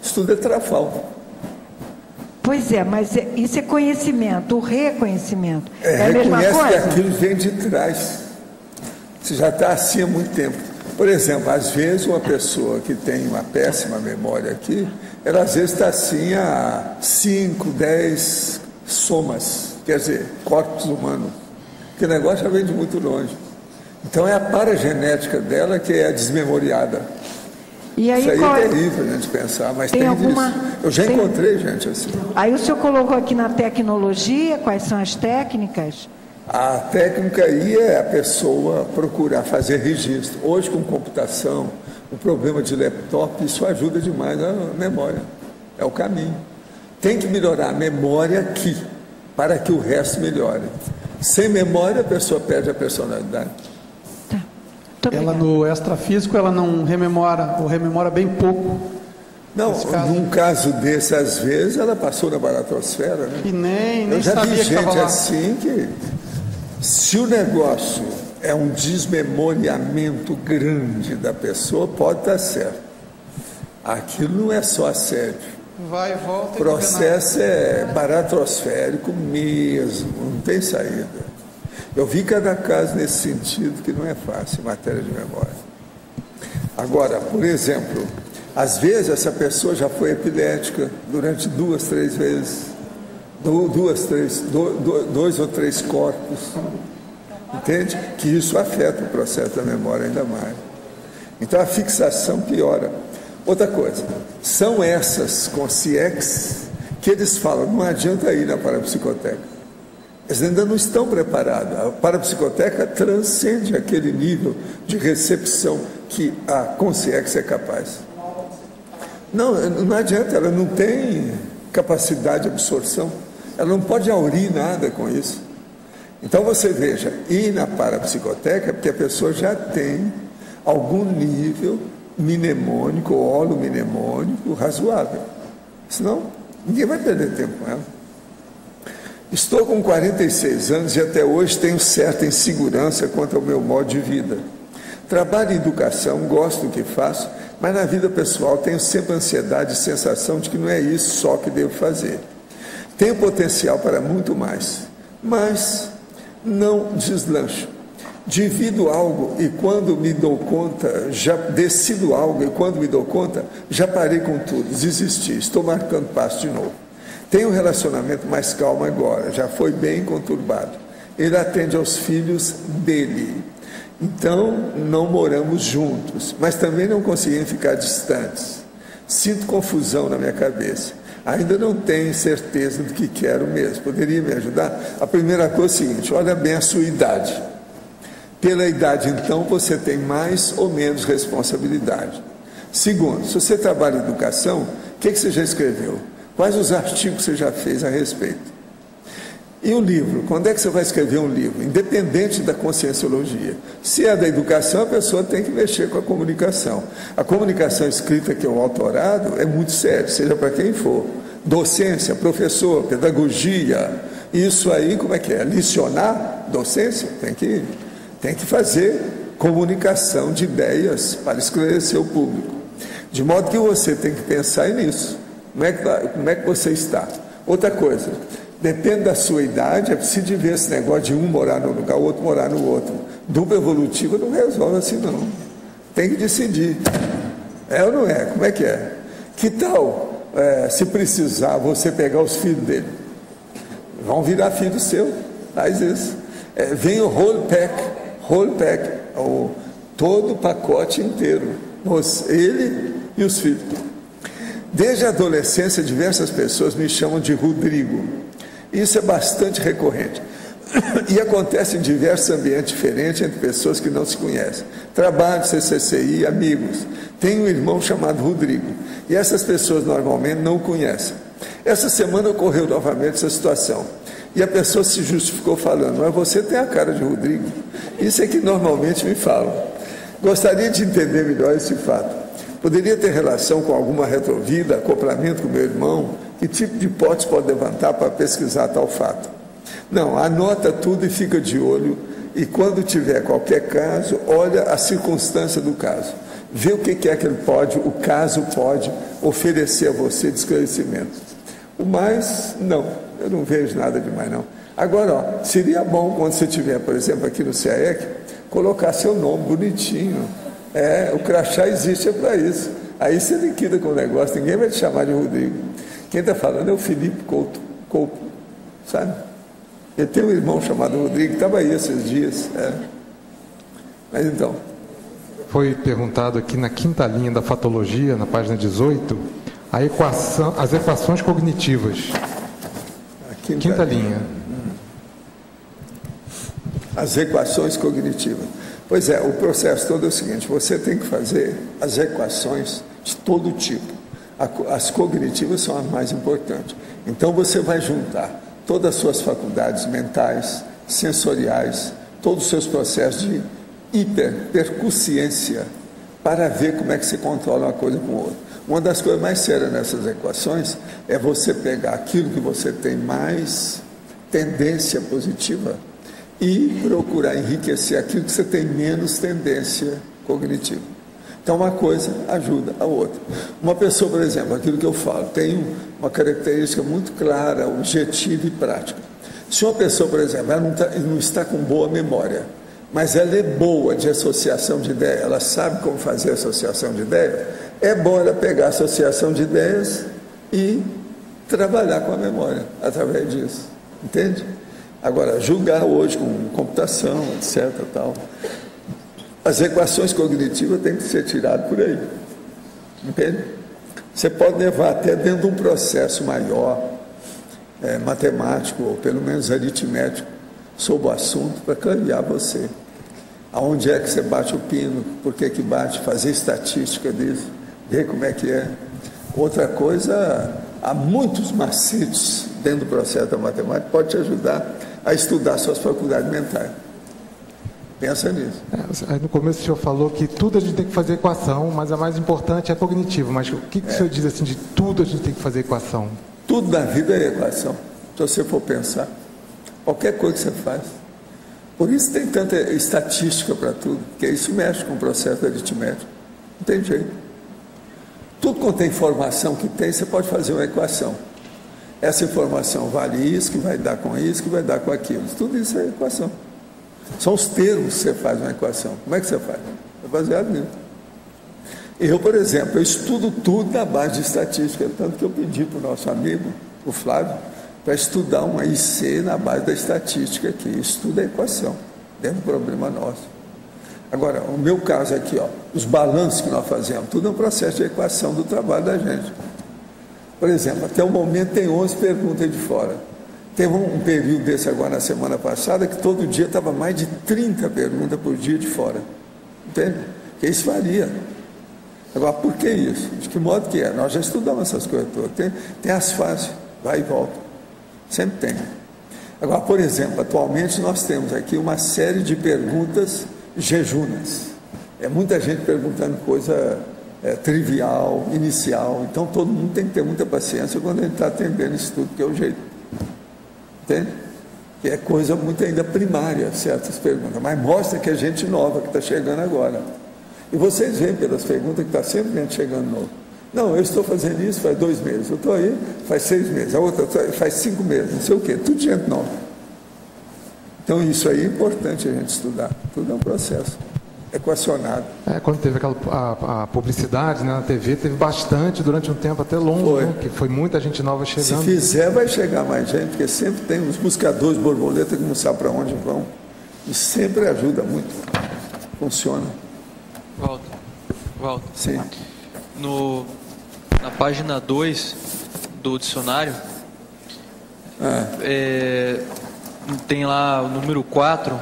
Isso tudo é trafal. Pois é, mas isso é conhecimento, o reconhecimento. É a mesma coisa? Reconhece que aquilo vem de trás. Você já está assim há muito tempo. Por exemplo, às vezes uma pessoa que tem uma péssima memória aqui, ela às vezes está assim há 5, 10 somas, quer dizer, corpos humanos. Porque o negócio já vem de muito longe. Então é a paragenética dela que é desmemoriada. E aí, isso aí é terrível a gente pensar, mas tem alguma... disso. Eu já encontrei gente assim. Aí o senhor colocou aqui na tecnologia, quais são as técnicas? A técnica aí é a pessoa procurar fazer registro. Hoje, com computação, o problema de laptop, isso ajuda demais na memória. É o caminho. Tem que melhorar a memória aqui, para que o resto melhore. Sem memória, a pessoa perde a personalidade. Ela no extrafísico, ela não rememora, ou rememora bem pouco. Não, num caso desse, às vezes, ela passou na baratosfera, né? E nem eu já sabia vi gente que assim que, se o negócio é um desmemoriamento grande da pessoa, pode estar certo. Aquilo não é só assédio. Vai e volta. O processo é baratosférico mesmo, não tem saída. Eu vi cada caso nesse sentido que não é fácil em matéria de memória. Agora, por exemplo, às vezes essa pessoa já foi epilética durante 2, 3 vezes, 2 ou 3 corpos, entende? Que isso afeta o processo da memória ainda mais. Então a fixação piora. Outra coisa, são essas consciências que eles falam, não adianta ir na parapsicoteca. Eles ainda não estão preparados. A parapsicoteca transcende aquele nível de recepção que a consciência é capaz. Não adianta, ela não tem capacidade de absorção. Ela não pode aurir nada com isso. Então você veja, ir na parapsicoteca é porque a pessoa já tem algum nível mnemônico ou holomnemônico razoável. Senão, ninguém vai perder tempo com ela. Estou com 46 anos e até hoje tenho certa insegurança quanto ao meu modo de vida. Trabalho em educação, gosto do que faço, mas na vida pessoal tenho sempre ansiedade e sensação de que não é isso só que devo fazer. Tenho potencial para muito mais, mas não deslancho. Divido algo e quando me dou conta, já decido algo e quando me dou conta, já parei com tudo, desisti, estou marcando passo de novo. Tenho um relacionamento mais calmo agora, já foi bem conturbado. Ele atende aos filhos dele. Então, não moramos juntos, mas também não conseguimos ficar distantes. Sinto confusão na minha cabeça. Ainda não tenho certeza do que quero mesmo. Poderia me ajudar? A primeira coisa é o seguinte, olha bem a sua idade. Pela idade, então, você tem mais ou menos responsabilidade. Segundo, se você trabalha em educação, o que você já escreveu? Quais os artigos você já fez a respeito? E o livro? Quando é que você vai escrever um livro? Independente da conscienciologia. Se é da educação, a pessoa tem que mexer com a comunicação. A comunicação escrita, que é o autorado, é muito sério, seja para quem for. Docência, professor, pedagogia, isso aí, como é que é? Licionar? Docência? Tem que fazer comunicação de ideias para esclarecer o público. De modo que você tem que pensar nisso. Como é que você está? Outra coisa, depende da sua idade, é preciso ver esse negócio de um morar num lugar, o outro morar no outro. Dupla evolutiva não resolve assim, não. Tem que decidir. É ou não é? Como é que é? Que tal, se precisar, você pegar os filhos dele? Vão virar filho seu. Faz isso. Vem o whole pack, todo o pacote inteiro. Ele e os filhos. Desde a adolescência, diversas pessoas me chamam de Rodrigo. Isso é bastante recorrente. E acontece em diversos ambientes diferentes entre pessoas que não se conhecem. Trabalho, CCCI, amigos. Tenho um irmão chamado Rodrigo. E essas pessoas normalmente não o conhecem. Essa semana ocorreu novamente essa situação. E a pessoa se justificou falando, mas você tem a cara de Rodrigo. Isso é que normalmente me falam. Gostaria de entender melhor esse fato. Poderia ter relação com alguma retrovida, acoplamento com meu irmão? Que tipo de hipótese pode levantar para pesquisar tal fato? Não, anota tudo e fica de olho. E quando tiver qualquer caso, olha a circunstância do caso. Vê o que é que o caso pode oferecer a você de esclarecimento. O mais, não, eu não vejo nada demais, não. Agora, seria bom quando você estiver, por exemplo, aqui no CAEC, colocar seu nome bonitinho. O crachá existe para isso. Aí você liquida com o negócio, ninguém vai te chamar de Rodrigo. Quem está falando é o Felipe Couto, sabe? Ele tem um irmão chamado Rodrigo, estava aí esses dias. Mas então... Foi perguntado aqui na quinta linha da fatologia, na página 18, as equações cognitivas. Quinta linha. As equações cognitivas. Pois é, o processo todo é o seguinte, você tem que fazer as equações de todo tipo. As cognitivas são as mais importantes. Então você vai juntar todas as suas faculdades mentais, sensoriais, todos os seus processos de hiperpercussiência para ver como é que se controla uma coisa com a outra. Uma das coisas mais sérias nessas equações é você pegar aquilo que você tem mais tendência positiva e procurar enriquecer aquilo que você tem menos tendência cognitiva. Então, uma coisa ajuda a outra. Uma pessoa, por exemplo, aquilo que eu falo, tem uma característica muito clara, objetiva e prática. Se uma pessoa, por exemplo, ela não está com boa memória, mas ela é boa de associação de ideias, ela sabe como fazer associação de ideias, é bom ela pegar a associação de ideias e trabalhar com a memória através disso. Entende? Agora, julgar hoje com computação, etc. Tal, as equações cognitivas têm que ser tiradas por aí. Entende? Você pode levar até dentro de um processo maior, matemático, ou pelo menos aritmético, sobre o assunto, para clarear você. Aonde é que você bate o pino, por que bate, fazer estatística disso, ver como é que é. Outra coisa, há muitos macetes dentro do processo da matemática, pode te ajudar a estudar suas faculdades mentais. Pensa nisso. No começo o senhor falou que tudo a gente tem que fazer equação, mas a mais importante é a cognitiva. Mas o que o senhor diz assim, de tudo a gente tem que fazer equação? Tudo na vida é equação, se você for pensar. Qualquer coisa que você faz. Por isso tem tanta estatística para tudo, porque isso mexe com o processo aritmético. Não tem jeito. Tudo quanto tem informação que tem, você pode fazer uma equação. Essa informação vale isso, que vai dar com isso, que vai dar com aquilo. Tudo isso é equação. São os termos que você faz uma equação. Como é que você faz? É baseado nisso. Eu, por exemplo, eu estudo tudo na base de estatística, tanto que eu pedi para o nosso amigo, o Flávio, para estudar uma IC na base da estatística aqui. Estuda a equação, dentro do problema nosso. Agora, o meu caso aqui, ó, os balanços que nós fazemos, tudo é um processo de equação do trabalho da gente. Por exemplo, até o momento tem 11 perguntas de fora. Teve um período desse agora na semana passada que todo dia estava mais de 30 perguntas por dia de fora. Entende? Porque isso varia. Agora, por que isso? De que modo que é? Nós já estudamos essas coisas todas. Tem as fases, vai e volta. Sempre tem. Agora, por exemplo, atualmente nós temos aqui uma série de perguntas jejunas. É muita gente perguntando coisa trivial, inicial. Então, todo mundo tem que ter muita paciência quando a gente está atendendo isso tudo, que é o jeito. Entende? Que é coisa muito ainda primária, certas perguntas. Mas mostra que é gente nova que está chegando agora. E vocês veem pelas perguntas que está sempre gente chegando novo. Não, eu estou fazendo isso faz 2 meses. Eu estou aí faz 6 meses. A outra faz 5 meses. Não sei o quê. Tudo gente nova. Então, isso aí é importante a gente estudar. Tudo é um processo equacionado. Quando teve a publicidade, né, na TV, teve bastante, durante um tempo até longo, né, que foi muita gente nova chegando. Se fizer, vai chegar mais gente, porque sempre tem os buscadores de borboleta que não sabem para onde vão. E sempre ajuda muito. Funciona. Walter. Sim. Na página 2 do dicionário, tem lá o número 4,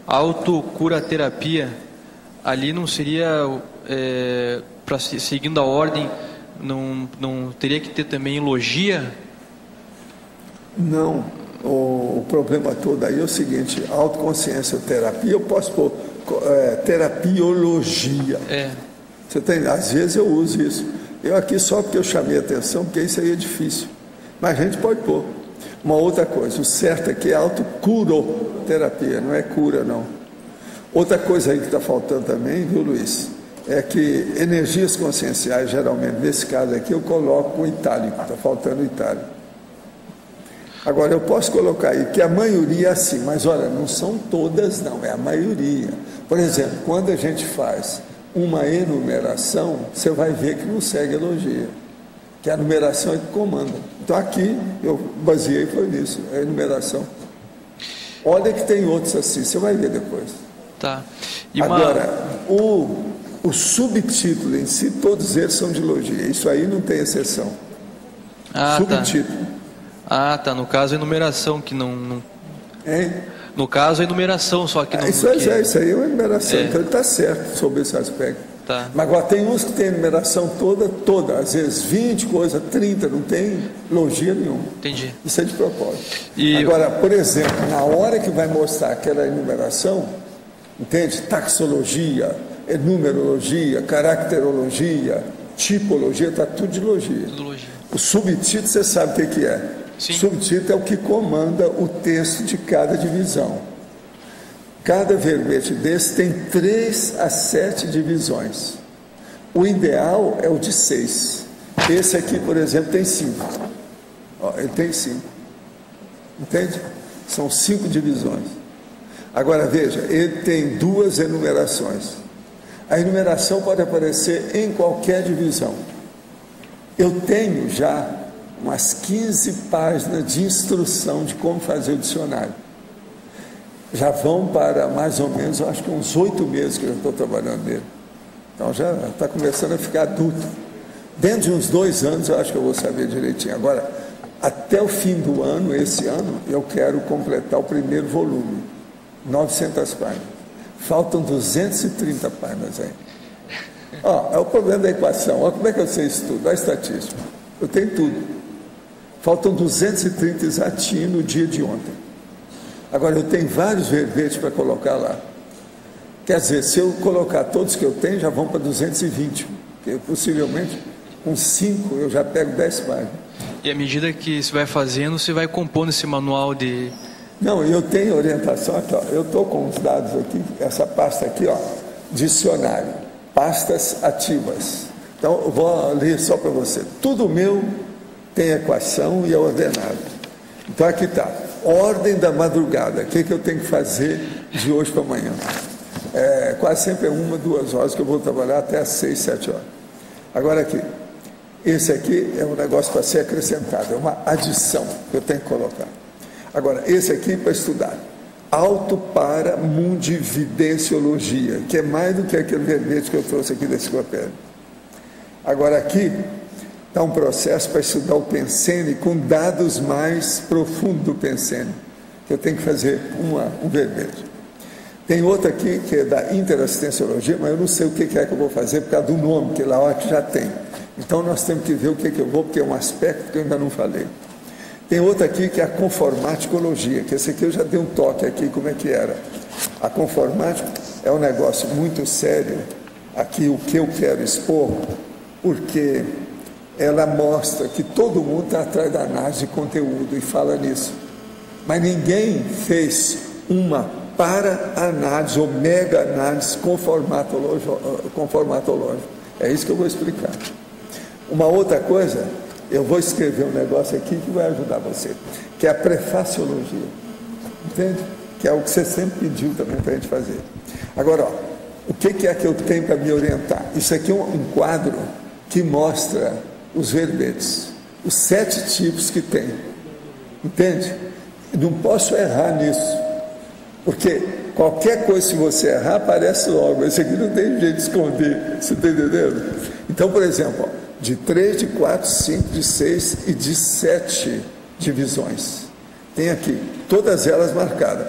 autocuraterapia. Ali não seria, seguindo a ordem, não teria que ter também logia? Não. O problema todo aí é o seguinte: autoconsciência terapia, eu posso pôr terapiologia. Você tem, às vezes eu uso isso. Eu aqui só porque eu chamei a atenção, porque isso aí é difícil. Mas a gente pode pôr. Uma outra coisa, o certo aqui é autocuroterapia, não é cura, não. Outra coisa aí que está faltando também, viu, Luiz? É que energias conscienciais, geralmente, nesse caso aqui, eu coloco o itálico, está faltando o itálico. Agora, eu posso colocar aí que a maioria é assim, mas olha, não são todas não, é a maioria. Por exemplo, quando a gente faz uma enumeração, você vai ver que não segue elogia, que a numeração é que comanda. Então aqui, eu baseei, foi nisso, a enumeração. Olha que tem outros assim, você vai ver depois. Tá. Agora, o subtítulo em si, todos eles são de elogia, isso aí não tem exceção. Subtítulo. Tá. No caso, a enumeração que não... Hein? No caso, a enumeração só que não... Isso aí é uma enumeração, então ele está certo sobre esse aspecto. Tá. Mas agora tem uns que tem enumeração toda, às vezes 20 coisas, 30, não tem logia nenhuma. Entendi. Isso é de propósito. Agora, por exemplo, na hora que vai mostrar aquela enumeração, entende? Taxologia, numerologia, caracterologia, tipologia, está tudo de logia. Tudo logia. O subtítulo, você sabe o que é? Sim. O subtítulo é o que comanda o texto de cada divisão. Cada verbete desse tem 3 a 7 divisões. O ideal é o de 6. Esse aqui, por exemplo, tem 5. Ele tem 5. Entende? São 5 divisões. Agora, veja, ele tem 2 enumerações. A enumeração pode aparecer em qualquer divisão. Eu tenho já umas 15 páginas de instrução de como fazer o dicionário. Já vão para mais ou menos, eu acho que uns 8 meses que eu estou trabalhando nele. Então já está começando a ficar adulto. Dentro de uns 2 anos eu acho que eu vou saber direitinho. Agora, até o fim do ano, esse ano, eu quero completar o primeiro volume. 900 páginas. Faltam 230 páginas ainda. É o problema da equação. Olha como é que eu sei isso tudo. Olha a estatística. Eu tenho tudo. Faltam 230 exatinho no dia de ontem. Agora, eu tenho vários verbetes para colocar lá. Quer dizer, se eu colocar todos que eu tenho, já vão para 220. Porque possivelmente, com 5, eu já pego 10 páginas. E à medida que você vai fazendo, você vai compondo esse manual de Não, eu tenho orientação aqui, ó. Eu estou com os dados aqui, essa pasta aqui, ó, dicionário, pastas ativas. Então, eu vou ler só para você. Tudo meu tem equação e é ordenado. Então, aqui está. Ordem da madrugada. O que eu tenho que fazer de hoje para amanhã? Quase sempre é 1, 2 horas que eu vou trabalhar até às 6, 7 horas. Agora aqui. Esse aqui é um negócio para ser acrescentado. É uma adição que eu tenho que colocar. Agora, esse aqui para estudar. Autoparamundividenciologia, que é mais do que aquele verbete que eu trouxe aqui da enciclopédia. Agora, aqui está um processo para estudar o Pensene com dados mais profundos do Pensene, que eu tenho que fazer um verbete. Tem outro aqui que é da interassistenciologia, mas eu não sei o que é que eu vou fazer por causa do nome, que lá já tem. Então, nós temos que ver o que eu vou, porque é um aspecto que eu ainda não falei. Tem outra aqui que é a conformaticologia, que esse aqui eu já dei um toque aqui, como é que era. A conformática é um negócio muito sério, aqui o que eu quero expor, porque ela mostra que todo mundo está atrás da análise de conteúdo e fala nisso. Mas ninguém fez uma para-análise ou mega-análise conformatológica. É isso que eu vou explicar. Uma outra coisa... Eu vou escrever um negócio aqui que vai ajudar você, que é a prefaciologia, entende? Que é o que você sempre pediu também para a gente fazer. Agora, ó, o que é que eu tenho para me orientar? Isso aqui é um quadro que mostra os verbetes, os 7 tipos que tem, entende? Não posso errar nisso, porque qualquer coisa, se você errar, aparece logo. Esse aqui não tem jeito de esconder, você está entendendo? Então, por exemplo, ó, de 3, de 4, 5, de 6 e de 7 divisões. Tem aqui, todas elas marcadas.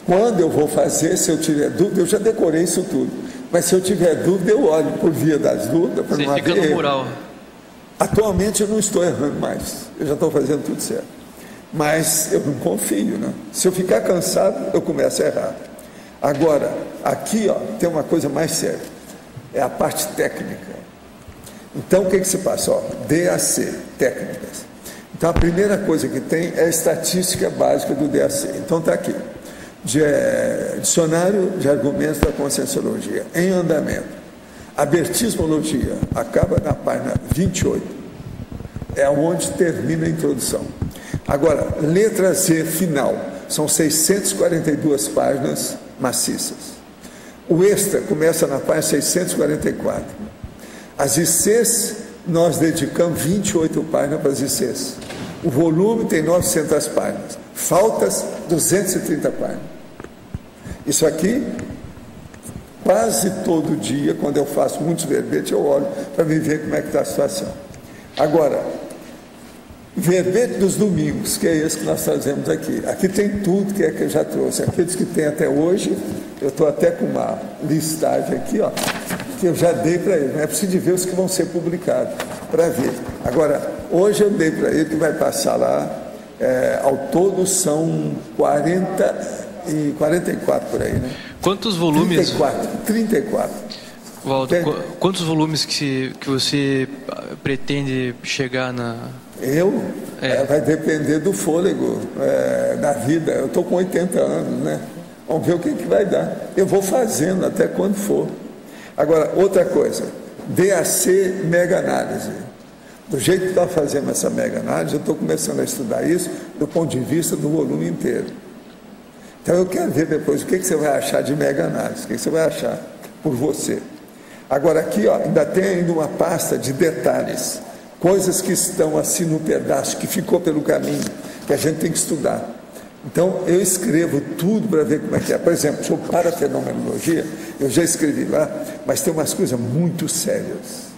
Quando eu vou fazer, se eu tiver dúvida, eu já decorei isso tudo. Mas se eu tiver dúvida, eu olho por via das dúvidas, para não haver erro. Fica no mural. Atualmente eu não estou errando mais, eu já estou fazendo tudo certo. Mas eu não confio, né? Se eu ficar cansado, eu começo a errar. Agora, aqui ó, tem uma coisa mais séria, é a parte técnica. Então, o que se passa? Ó, DAC, técnicas. Então, a primeira coisa que tem é a estatística básica do DAC. Então, está aqui. Dicionário de argumentos da conscienciologia, em andamento. Abertismologia, acaba na página 28. É onde termina a introdução. Agora, letra Z final, são 642 páginas maciças. O extra começa na página 644. As ICs, nós dedicamos 28 páginas para as ICs. O volume tem 900 páginas. Faltas 230 páginas. Isso aqui, quase todo dia, quando eu faço muitos verbetes, eu olho para me ver como é que está a situação. Agora, verbete dos domingos, que é esse que nós fazemos aqui. Aqui tem tudo que eu já trouxe. Aqueles que tem até hoje, eu estou até com uma listagem aqui, ó, que eu já dei para ele, não é preciso de ver os que vão ser publicados, para ver. Agora, hoje eu dei para ele que vai passar lá, ao todo são 44 por aí, né? Quantos volumes? 34. Waldo, quantos volumes que você pretende chegar na... Vai depender do fôlego, da vida. Eu estou com 80 anos, né? Vamos ver o que vai dar. Eu vou fazendo até quando for. Agora, outra coisa, DAC mega análise. Do jeito que nós fazemos essa mega análise, eu estou começando a estudar isso do ponto de vista do volume inteiro. Então eu quero ver depois o que você vai achar de mega análise, o que você vai achar por você. Agora aqui, ó, ainda tem ainda uma pasta de detalhes, coisas que estão assim no pedaço, que ficou pelo caminho, que a gente tem que estudar. Então, eu escrevo tudo para ver como é que é. Por exemplo, sobre parafenomenologia, eu já escrevi lá, mas tem umas coisas muito sérias.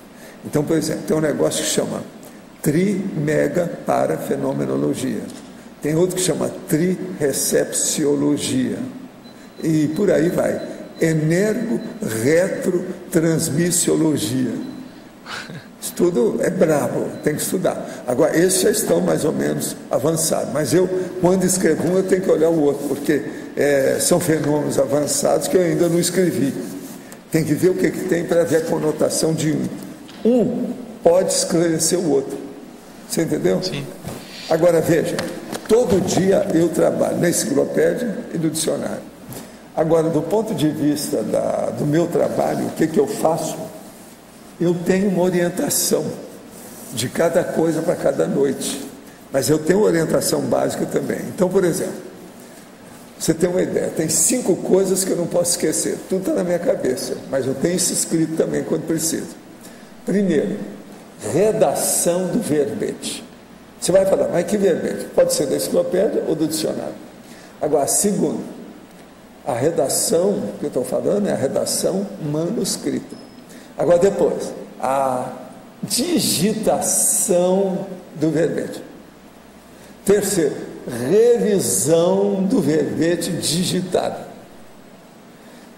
Então, por exemplo, tem um negócio que chama tri-mega-parafenomenologia. Tem outro que chama tri-recepciologia. E por aí vai. Energo-retrotransmissiologia. Isso tudo é brabo, tem que estudar. Agora, esses já estão mais ou menos avançados, mas eu, quando escrevo um, eu tenho que olhar o outro, porque são fenômenos avançados que eu ainda não escrevi. Tem que ver o que tem para ver a conotação de um. Um pode esclarecer o outro. Você entendeu? Sim. Agora, veja, todo dia eu trabalho na enciclopédia e no dicionário. Agora, do ponto de vista do meu trabalho, o que eu faço? Eu tenho uma orientação de cada coisa para cada noite, mas eu tenho uma orientação básica também. Então, por exemplo, você tem uma ideia, tem 5 coisas que eu não posso esquecer, tudo está na minha cabeça, mas eu tenho isso escrito também quando preciso. Primeiro, redação do verbete. Você vai falar, mas que verbete? Pode ser da enciclopédia ou do dicionário. Agora, segundo, a redação que eu estou falando é a redação manuscrita. Agora, depois, a digitação do verbete. Terceiro, revisão do verbete digitado.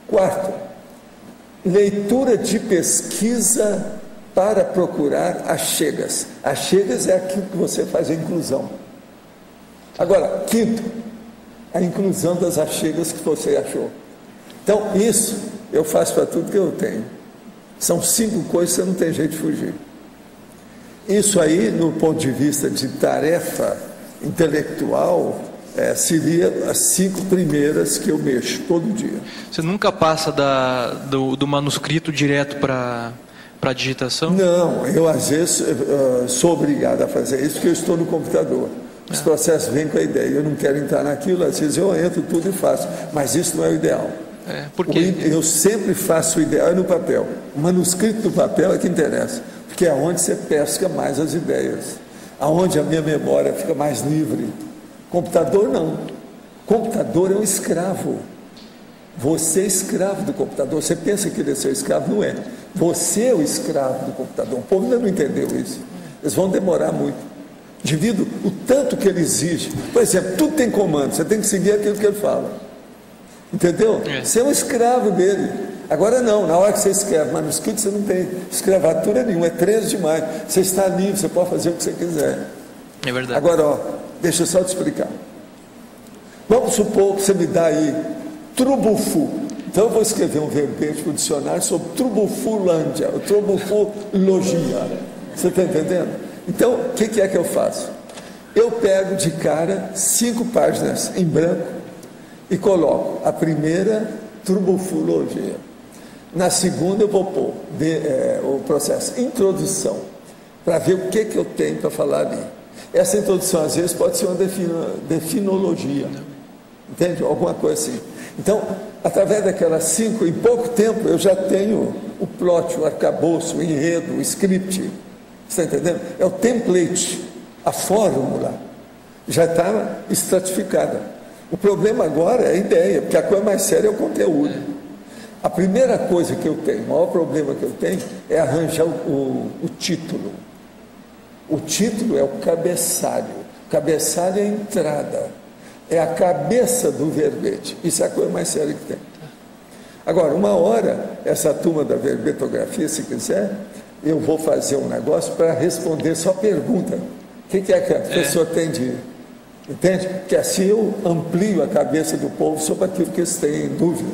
Quarto, leitura de pesquisa para procurar achegas. Achegas é aquilo que você faz a inclusão. Agora, quinto, a inclusão das achegas que você achou. Então, isso eu faço para tudo que eu tenho. São 5 coisas que você não tem jeito de fugir. Isso aí, no ponto de vista de tarefa intelectual, seria as 5 primeiras que eu mexo todo dia. Você nunca passa do manuscrito direto para a digitação? Não, eu às vezes sou obrigado a fazer isso porque eu estou no computador. Os processos vêm com a ideia, eu não quero entrar naquilo, às vezes eu entro tudo e faço, mas isso não é o ideal. Por quê? Eu sempre faço o ideal no papel. O manuscrito do papel é que interessa, porque é onde você pesca mais as ideias, aonde a minha memória fica mais livre. Computador não. Computador é um escravo. Você é escravo do computador. Você pensa que ele é seu escravo? Não é. Você é o escravo do computador. O povo ainda não entendeu isso. Eles vão demorar muito. Devido o tanto que ele exige. Por exemplo, tudo tem comando. Você tem que seguir aquilo que ele fala. Entendeu? Você é um escravo dele. Agora não. Na hora que você escreve manuscrito, você não tem escravatura nenhuma. É 13 demais. Você está livre. Você pode fazer o que você quiser. É verdade. Agora, ó, deixa eu só te explicar. Vamos supor que você me dá aí Trubufu. Então eu vou escrever um verbete para o dicionário sobre Trubufulândia, Trubufulogia. Você está entendendo? Então, o que é que eu faço? Eu pego de cara 5 páginas em branco e coloco a primeira Trubufulogia. Na segunda eu vou pôr o processo introdução, para ver o que eu tenho para falar ali. Essa introdução às vezes pode ser uma definologia, entende? Alguma coisa assim. Então, através daquelas 5, em pouco tempo eu já tenho o plot, o arcabouço, o enredo, o script. Você está entendendo? É o template, a fórmula já está estratificada. O problema agora é a ideia, porque a coisa mais séria é o conteúdo. A primeira coisa que eu tenho, o maior problema que eu tenho é arranjar o título. O título é o cabeçalho. O cabeçalho é a entrada. É a cabeça do verbete. Isso é a coisa mais séria que tem. Agora, uma hora, essa turma da verbetografia, se quiser, eu vou fazer um negócio para responder só pergunta. O que é que a pessoa tem de... Entende? Porque assim eu amplio a cabeça do povo sobre aquilo que eles têm dúvida.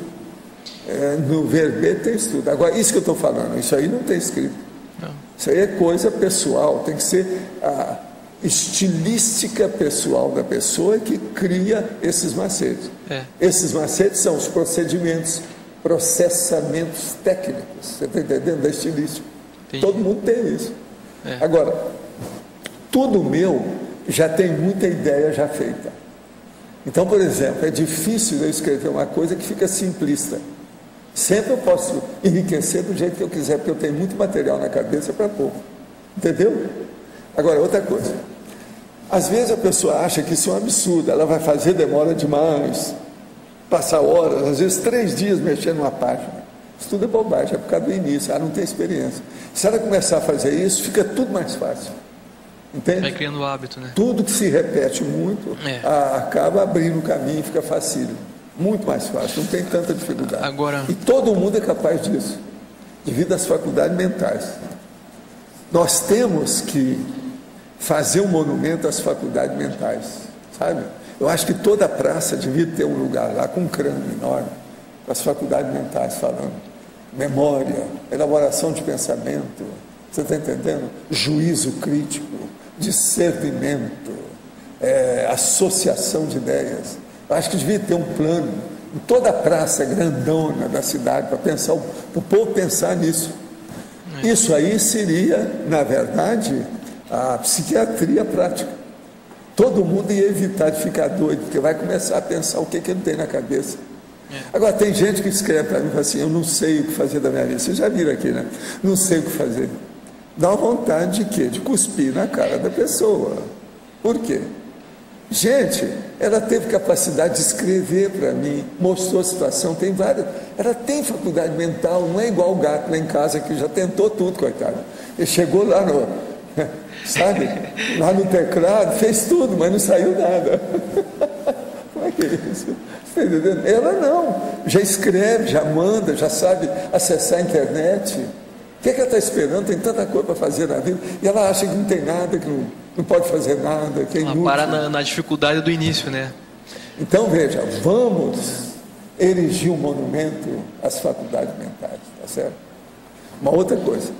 No verbete tem isso tudo. Agora, isso que eu estou falando, isso aí não tem escrito. Não. Isso aí é coisa pessoal, tem que ser a estilística pessoal da pessoa que cria esses macetes. Esses macetes são os procedimentos, processamentos técnicos. Você está entendendo? Da estilística. Entendi. Todo mundo tem isso. Agora, tudo meu já tem muita ideia já feita. Então, por exemplo, é difícil eu escrever uma coisa que fica simplista. Sempre eu posso enriquecer do jeito que eu quiser, porque eu tenho muito material na cabeça para pouco. Entendeu? Agora, outra coisa. Às vezes a pessoa acha que isso é um absurdo, ela vai fazer, demora demais, passar horas, às vezes 3 dias mexendo numa página. Isso tudo é bobagem, é por causa do início, ela não tem experiência. Se ela começar a fazer isso, fica tudo mais fácil. Entende? Vai criando o hábito, né? Tudo que se repete muito, acaba abrindo o caminho e fica facílimo. Muito mais fácil, não tem tanta dificuldade. Agora... E todo mundo é capaz disso, devido às faculdades mentais. Nós temos que fazer um monumento às faculdades mentais, sabe? Eu acho que toda praça devia ter um lugar lá com um crânio enorme, com as faculdades mentais falando. Memória, elaboração de pensamento, você está entendendo? Juízo crítico, discernimento, associação de ideias. Eu acho que devia ter um plano em toda a praça grandona da cidade para pensar, para o povo pensar nisso. Isso aí seria, na verdade, a psiquiatria prática. Todo mundo ia evitar de ficar doido, porque vai começar a pensar o que ele tem na cabeça. Agora, tem gente que escreve para mim e fala assim, eu não sei o que fazer da minha vida. Vocês já viram aqui, né? Não sei o que fazer. Dá uma vontade de quê? De cuspir na cara da pessoa. Por quê? Gente, ela teve capacidade de escrever para mim, mostrou a situação, tem várias. Ela tem faculdade mental, não é igual o gato lá em casa que já tentou tudo, coitado. Ele chegou lá no, sabe, lá no teclado, fez tudo, mas não saiu nada. Como é que é isso? Você está entendendo? Ela não, já escreve, já manda, já sabe acessar a internet. O que ela está esperando? Tem tanta coisa para fazer na vida. E ela acha que não tem nada, que não pode fazer nada, que é inútil. Ela para na dificuldade do início, né? Então, veja, vamos erigir um monumento às faculdades mentais, tá certo? Uma outra coisa,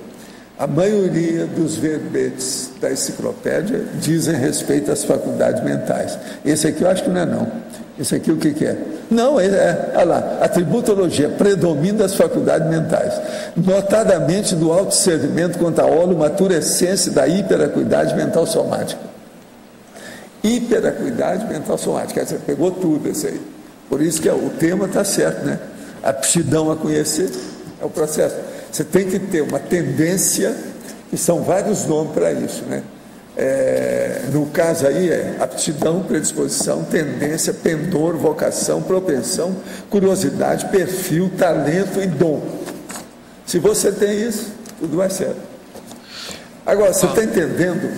a maioria dos verbetes da enciclopédia dizem respeito às faculdades mentais. Esse aqui eu acho que não é não. Esse aqui o que é? Não, olha lá, a tributologia predomina das faculdades mentais, notadamente do autodiscernimento quanto à holomaturescência da hiperacuidade mental somática. Hiperacuidade mental somática, você pegou tudo isso aí. Por isso que o tema está certo, né? A aptidão a conhecer é o processo. Você tem que ter uma tendência, que são vários nomes para isso, né? No caso aí aptidão, predisposição, tendência, pendor, vocação, propensão, curiosidade, perfil, talento e dom. Se você tem isso, tudo vai certo. Agora, você está entendendo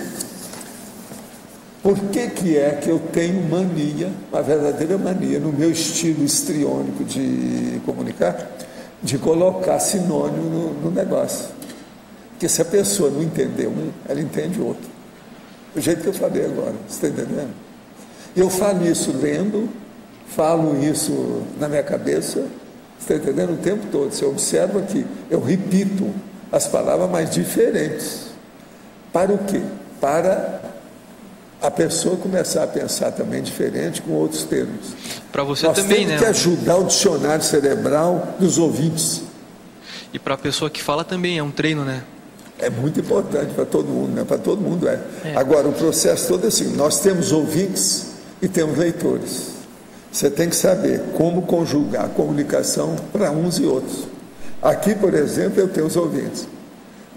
por que é que eu tenho mania, uma verdadeira mania, no meu estilo histriônico de comunicar, de colocar sinônimo no negócio? Porque se a pessoa não entender um, ela entende outro. Do jeito que eu falei agora, você está entendendo? Eu falo isso lendo, falo isso na minha cabeça, você está entendendo? O tempo todo. Você observa que eu repito as palavras mais diferentes. Para o quê? Para a pessoa começar a pensar também diferente com outros termos. Para você Nós também, né? Nós temos que ajudar o dicionário cerebral dos ouvintes. E para a pessoa que fala também, é um treino, né? É muito importante para todo mundo, né? Para todo mundo é. Agora, o processo todo é assim, nós temos ouvintes e temos leitores. Você tem que saber como conjugar a comunicação para uns e outros. Aqui, por exemplo, eu tenho os ouvintes,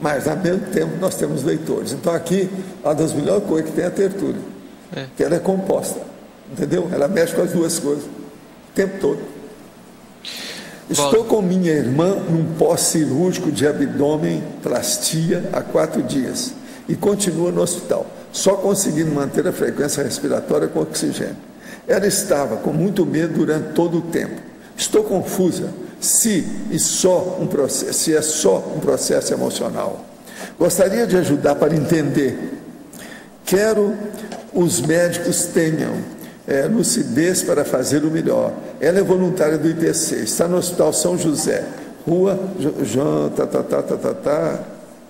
mas ao mesmo tempo nós temos leitores. Então aqui, uma das melhores coisas que tem é a tertúlia, que ela é composta, entendeu? Ela mexe com as duas coisas, o tempo todo. Estou com minha irmã num pós-cirúrgico de abdômen plastia há 4 dias e continua no hospital, só conseguindo manter a frequência respiratória com oxigênio. Ela estava com muito medo durante todo o tempo. Estou confusa se é só um processo emocional. Gostaria de ajudar para entender. Quero os médicos tenham lucidez para fazer o melhor. Ela é voluntária do IPC, está no Hospital São José, Rua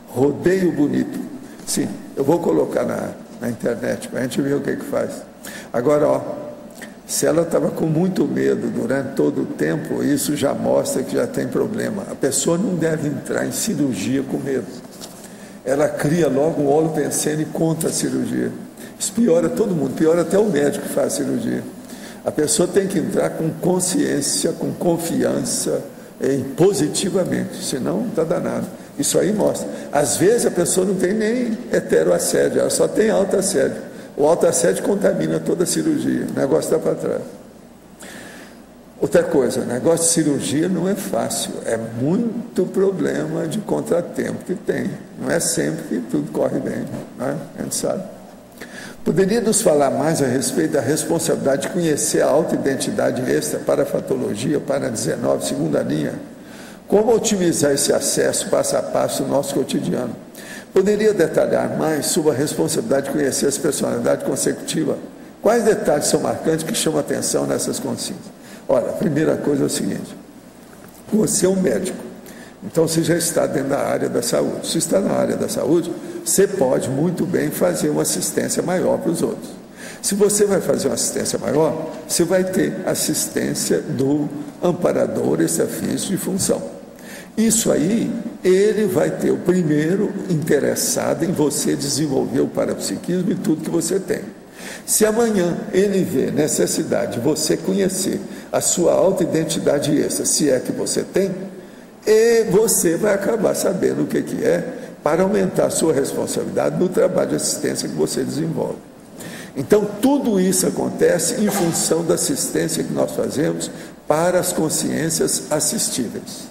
Rodeio Bonito. Sim, eu vou colocar na internet para a gente ver o que faz. Agora, se ela estava com muito medo durante todo o tempo, isso já mostra que já tem problema. A pessoa não deve entrar em cirurgia com medo. Ela cria logo um holopensene contra a cirurgia. Isso piora todo mundo, piora até o médico que faz a cirurgia. A pessoa tem que entrar com consciência, com confiança, positivamente, senão está danado. Isso aí mostra. Às vezes a pessoa não tem nem heteroassédio, ela só tem autoassédio. O autoassédio contamina toda a cirurgia, o negócio está para trás. Outra coisa, o negócio de cirurgia não é fácil, é muito problema de contratempo que tem. Não é sempre que tudo corre bem, né? A gente sabe. Poderia nos falar mais a respeito da responsabilidade de conhecer a autoidentidade extra para a patologia, para 19, segunda linha? Como otimizar esse acesso passo a passo no nosso cotidiano? Poderia detalhar mais sobre a responsabilidade de conhecer as personalidades consecutivas? Quais detalhes são marcantes que chamam a atenção nessas consciências? Olha, a primeira coisa é o seguinte, você é um médico, então você já está dentro da área da saúde. Se está na área da saúde, você pode muito bem fazer uma assistência maior para os outros. Se você vai fazer uma assistência maior, você vai ter assistência do amparador extrafísico de função. Isso aí, ele vai ter o primeiro interessado em você desenvolver o parapsiquismo e tudo que você tem. Se amanhã ele vê necessidade de você conhecer a sua auto-identidade extra, se é que você tem, e você vai acabar sabendo o que é para aumentar a sua responsabilidade no trabalho de assistência que você desenvolve. Então, tudo isso acontece em função da assistência que nós fazemos para as consciências assistíveis.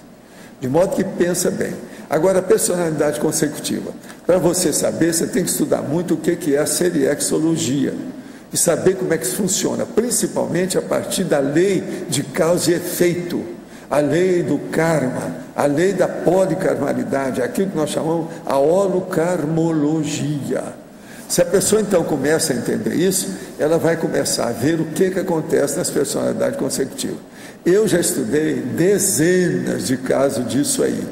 De modo que pensa bem. Agora, a personalidade consecutiva. Para você saber, você tem que estudar muito o que é a seriexologia e saber como é que isso funciona, principalmente a partir da lei de causa e efeito, a lei do karma, a lei da polikarmalidade, aquilo que nós chamamos a holokarmologia. Se a pessoa então começa a entender isso, ela vai começar a ver o que acontece nas personalidades consecutivas. Eu já estudei dezenas de casos disso aí.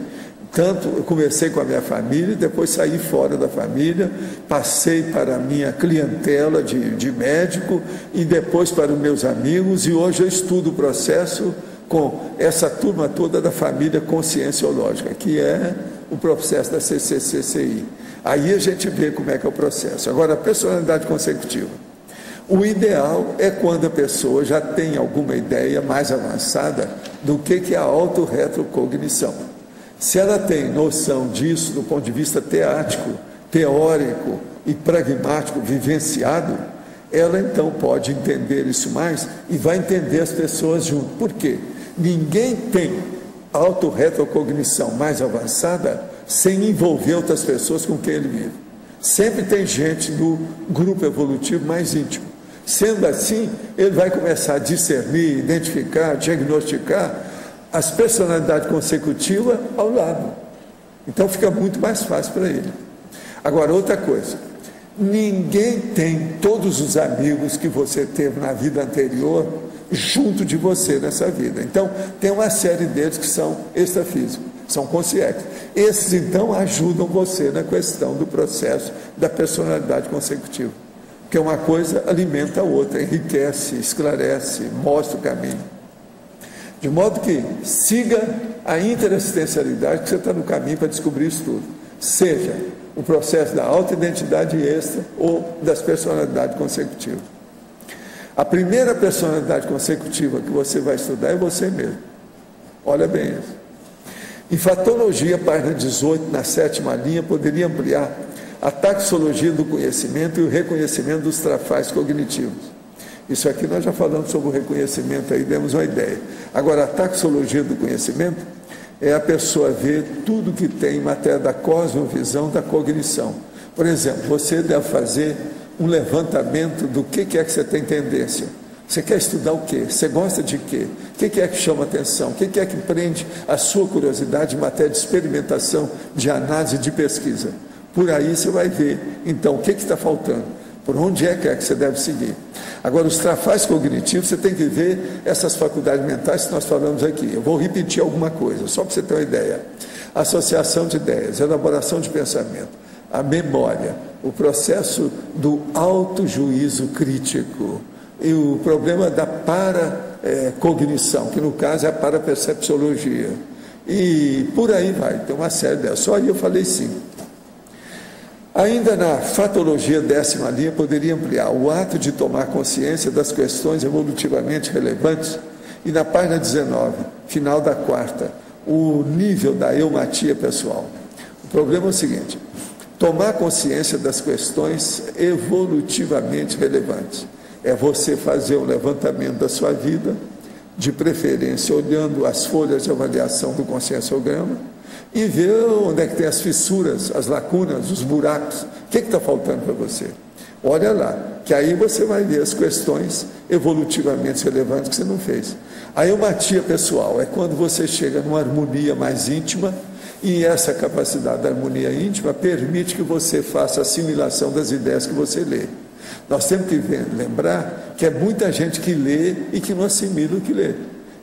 Tanto eu comecei com a minha família, depois saí fora da família, passei para a minha clientela de médico e depois para os meus amigos, e hoje eu estudo o processo com essa turma toda da família conscienciológica, que é o processo da CCCCI. Aí a gente vê como é que é o processo. Agora, a personalidade consecutiva. O ideal é quando a pessoa já tem alguma ideia mais avançada do que é a autorretrocognição. Se ela tem noção disso do ponto de vista teático, teórico e pragmático, vivenciado, ela então pode entender isso mais e vai entender as pessoas junto. Por quê? Ninguém tem autorretrocognição mais avançada sem envolver outras pessoas com quem ele vive. Sempre tem gente do grupo evolutivo mais íntimo. Sendo assim, ele vai começar a discernir, identificar, diagnosticar as personalidades consecutivas ao lado. Então fica muito mais fácil para ele. Agora, outra coisa, ninguém tem todos os amigos que você teve na vida anterior junto de você nessa vida. Então, tem uma série deles que são extrafísicos, são conscientes. Esses, então, ajudam você na questão do processo da personalidade consecutiva. Porque uma coisa alimenta a outra, enriquece, esclarece, mostra o caminho. De modo que siga a interassistencialidade, que você está no caminho para descobrir isso tudo. Seja o processo da autoidentidade extra ou das personalidades consecutivas. A primeira personalidade consecutiva que você vai estudar é você mesmo. Olha bem isso. Em Fatologia, página 18, na 7ª linha, poderia ampliar a taxologia do conhecimento e o reconhecimento dos trafais cognitivos. Isso aqui nós já falamos sobre o reconhecimento, aí demos uma ideia. Agora, a taxologia do conhecimento é a pessoa ver tudo que tem em matéria da cosmovisão, da cognição. Por exemplo, você deve fazer um levantamento do que é que você tem tendência. Você quer estudar o quê? Você gosta de quê? O que é que chama atenção? O que é que prende a sua curiosidade em matéria de experimentação, de análise, de pesquisa? Por aí você vai ver, então, o que está faltando? Por onde é que você deve seguir? Agora, os trafais cognitivos, você tem que ver essas faculdades mentais que nós falamos aqui. Eu vou repetir alguma coisa, só para você ter uma ideia. Associação de ideias, elaboração de pensamento, a memória, o processo do autojuízo crítico e o problema da paracognição, que no caso é a parapercepciologia. E por aí vai, tem uma série delas. Só aí eu falei 5. Ainda na fatologia 10ª linha, poderia ampliar o ato de tomar consciência das questões evolutivamente relevantes e na página 19, final da 4ª, o nível da eumatia pessoal. O problema é o seguinte, tomar consciência das questões evolutivamente relevantes é você fazer um levantamento da sua vida, de preferência olhando as folhas de avaliação do conscienciograma, e ver onde é que tem as fissuras, as lacunas, os buracos. O que está faltando para você? Olha lá, que aí você vai ver as questões evolutivamente relevantes que você não fez. A eumatia pessoal é quando você chega numa harmonia mais íntima, e essa capacidade da harmonia íntima permite que você faça a assimilação das ideias que você lê. Nós temos que lembrar que é muita gente que lê e que não assimila o que lê.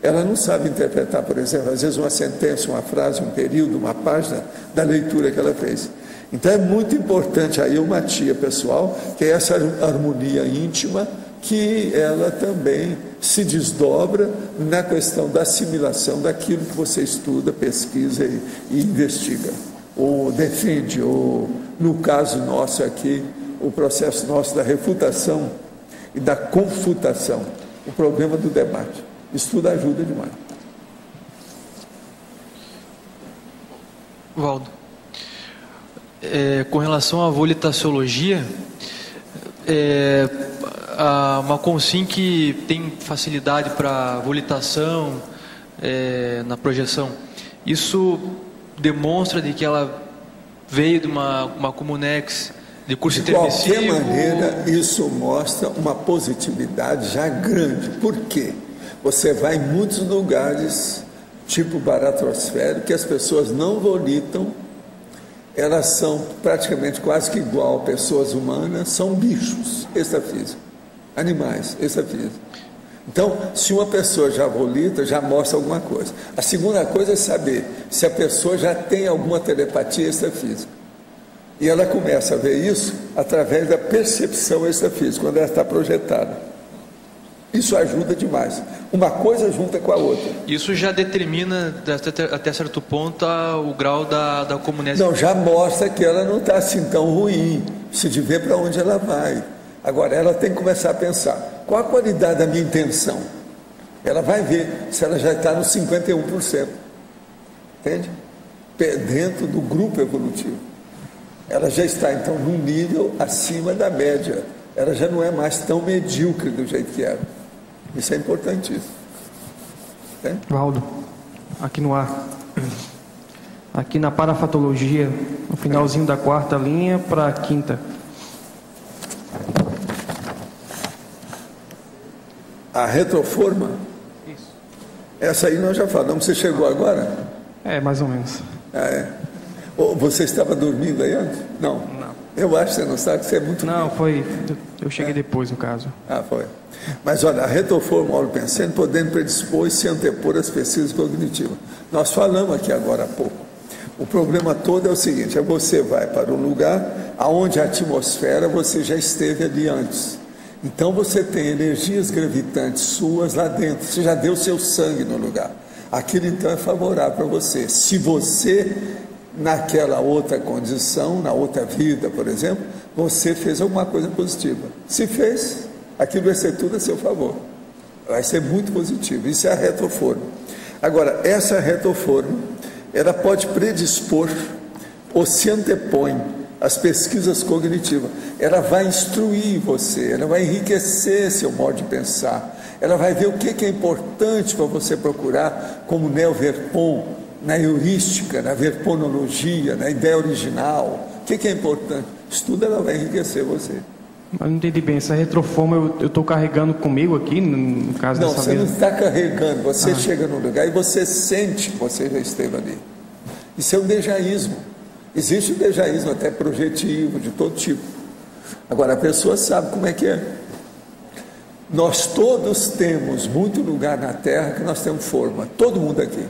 Ela não sabe interpretar, por exemplo, às vezes uma sentença, uma frase, um período, uma página da leitura que ela fez. Então é muito importante a eumatia pessoal, que é essa harmonia íntima, que ela também se desdobra na questão da assimilação daquilo que você estuda, pesquisa e investiga, ou defende, ou no caso nosso aqui, o processo nosso da refutação e da confutação, o problema do debate. Isso tudo ajuda demais. Valdo, com relação à volitaciologia, uma consim que tem facilidade para volitação na projeção, isso demonstra de que ela veio de uma comunex de curso intermissivo? De qualquer maneira, isso mostra uma positividade já grande. Por quê? Você vai em muitos lugares, tipo baratrosférico, que as pessoas não volitam, elas são praticamente quase que igual a pessoas humanas, são bichos extrafísicos, animais extrafísicos. Então, se uma pessoa já volita, já mostra alguma coisa. A segunda coisa é saber se a pessoa já tem alguma telepatia extrafísica. E ela começa a ver isso através da percepção extrafísica, quando ela está projetada. Isso ajuda demais. Uma coisa junta com a outra. Isso já determina, até certo ponto, o grau da comunidade? Não, já mostra que ela não está assim tão ruim, se de ver para onde ela vai. Agora, ela tem que começar a pensar, qual a qualidade da minha intenção? Ela vai ver se ela já está no 51%. Entende? Dentro do grupo evolutivo. Ela já está, então, num nível acima da média. Ela já não é mais tão medíocre do jeito que era. Isso é importantíssimo. Entende? Valdo, aqui no ar. Aqui na parafatologia, no finalzinho da quarta linha para a quinta. A retroforma? Isso. Essa aí nós já falamos. Você chegou agora? Mais ou menos. Você estava dormindo aí antes? Não. Não. Eu acho que você não sabe, que você é muito... Não, foi... Eu cheguei depois, no caso. Foi. Mas olha, a retroforma holopensene podendo predispor e se antepor às pesquisas cognitivas. Nós falamos aqui agora há pouco. O problema todo é o seguinte, você vai para um lugar onde a atmosfera você já esteve ali antes. Então você tem energias gravitantes suas lá dentro, você já deu seu sangue no lugar. Aquilo então é favorável para você. Se você, naquela outra condição, na outra vida, por exemplo, você fez alguma coisa positiva. Se fez, aquilo vai ser tudo a seu favor. Vai ser muito positivo. Isso é a retroforma. Agora, essa retroforma, ela pode predispor ou se antepõe às pesquisas cognitivas. Ela vai instruir você, ela vai enriquecer seu modo de pensar. Ela vai ver o que é importante para você procurar, como neo-verpon, na heurística, na verponologia, na ideia original. O que é importante? Isso tudo ela vai enriquecer você. Eu não entendi bem, essa retroforma eu estou carregando comigo aqui, no caso não, dessa você vez? Não está carregando, você chega num lugar e você sente que você já esteve ali. Isso é um dejaísmo. Existe o dejaísmo até projetivo, de todo tipo. Agora, a pessoa sabe como é que é. Nós todos temos muito lugar na Terra que nós temos forma, todo mundo aqui.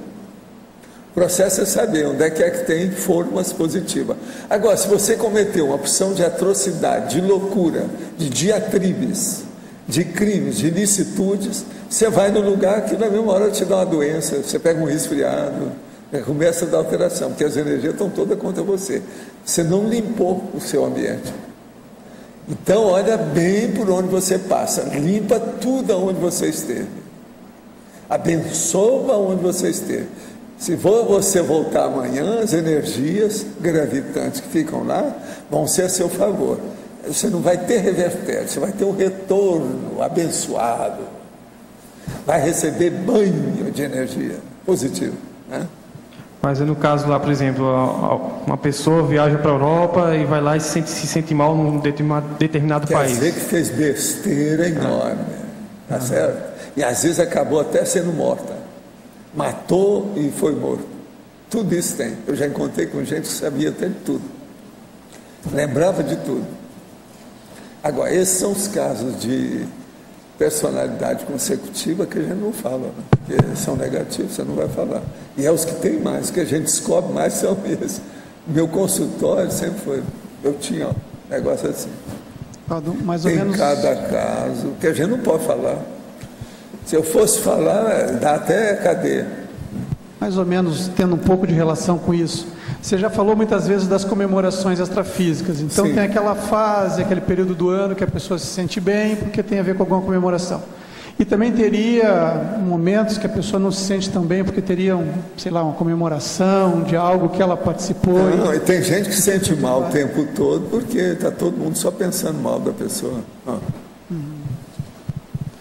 O processo é saber onde é que tem formas positivas. Agora, se você cometeu uma opção de atrocidade, de loucura, de diatribes, de crimes, de ilicitudes, você vai no lugar que na mesma hora te dá uma doença, você pega um resfriado, começa a dar alteração, porque as energias estão todas contra você. Você não limpou o seu ambiente. Então, olha bem por onde você passa, limpa tudo aonde você esteve. Abençoa onde você esteve. Se você voltar amanhã, as energias gravitantes que ficam lá vão ser a seu favor. Você não vai ter revertério, você vai ter um retorno abençoado. Vai receber banho de energia positiva, né? Mas no caso lá, por exemplo, uma pessoa viaja para a Europa e vai lá e se sente mal num determinado país. Quer dizer que fez besteira enorme, tá certo? E às vezes acabou até sendo morta. Matou e foi morto. Tudo isso tem. Eu já encontrei com gente que sabia até de tudo. Lembrava de tudo. Agora, esses são os casos de personalidade consecutiva que a gente não fala, né? Porque são negativos, você não vai falar. E é os que tem mais, que a gente descobre mais são esses. Meu consultório sempre foi, eu tinha um negócio assim. Mais ou menos... cada caso, que a gente não pode falar. Se eu fosse falar, dá até cadeia. Mais ou menos tendo um pouco de relação com isso. Você já falou muitas vezes das comemorações extrafísicas. Então tem aquela fase, aquele período do ano que a pessoa se sente bem porque tem a ver com alguma comemoração. E também teria momentos que a pessoa não se sente tão bem porque teria, sei lá, uma comemoração de algo que ela participou. Não, e tem gente que se sente mal o tempo todo porque está todo mundo só pensando mal da pessoa.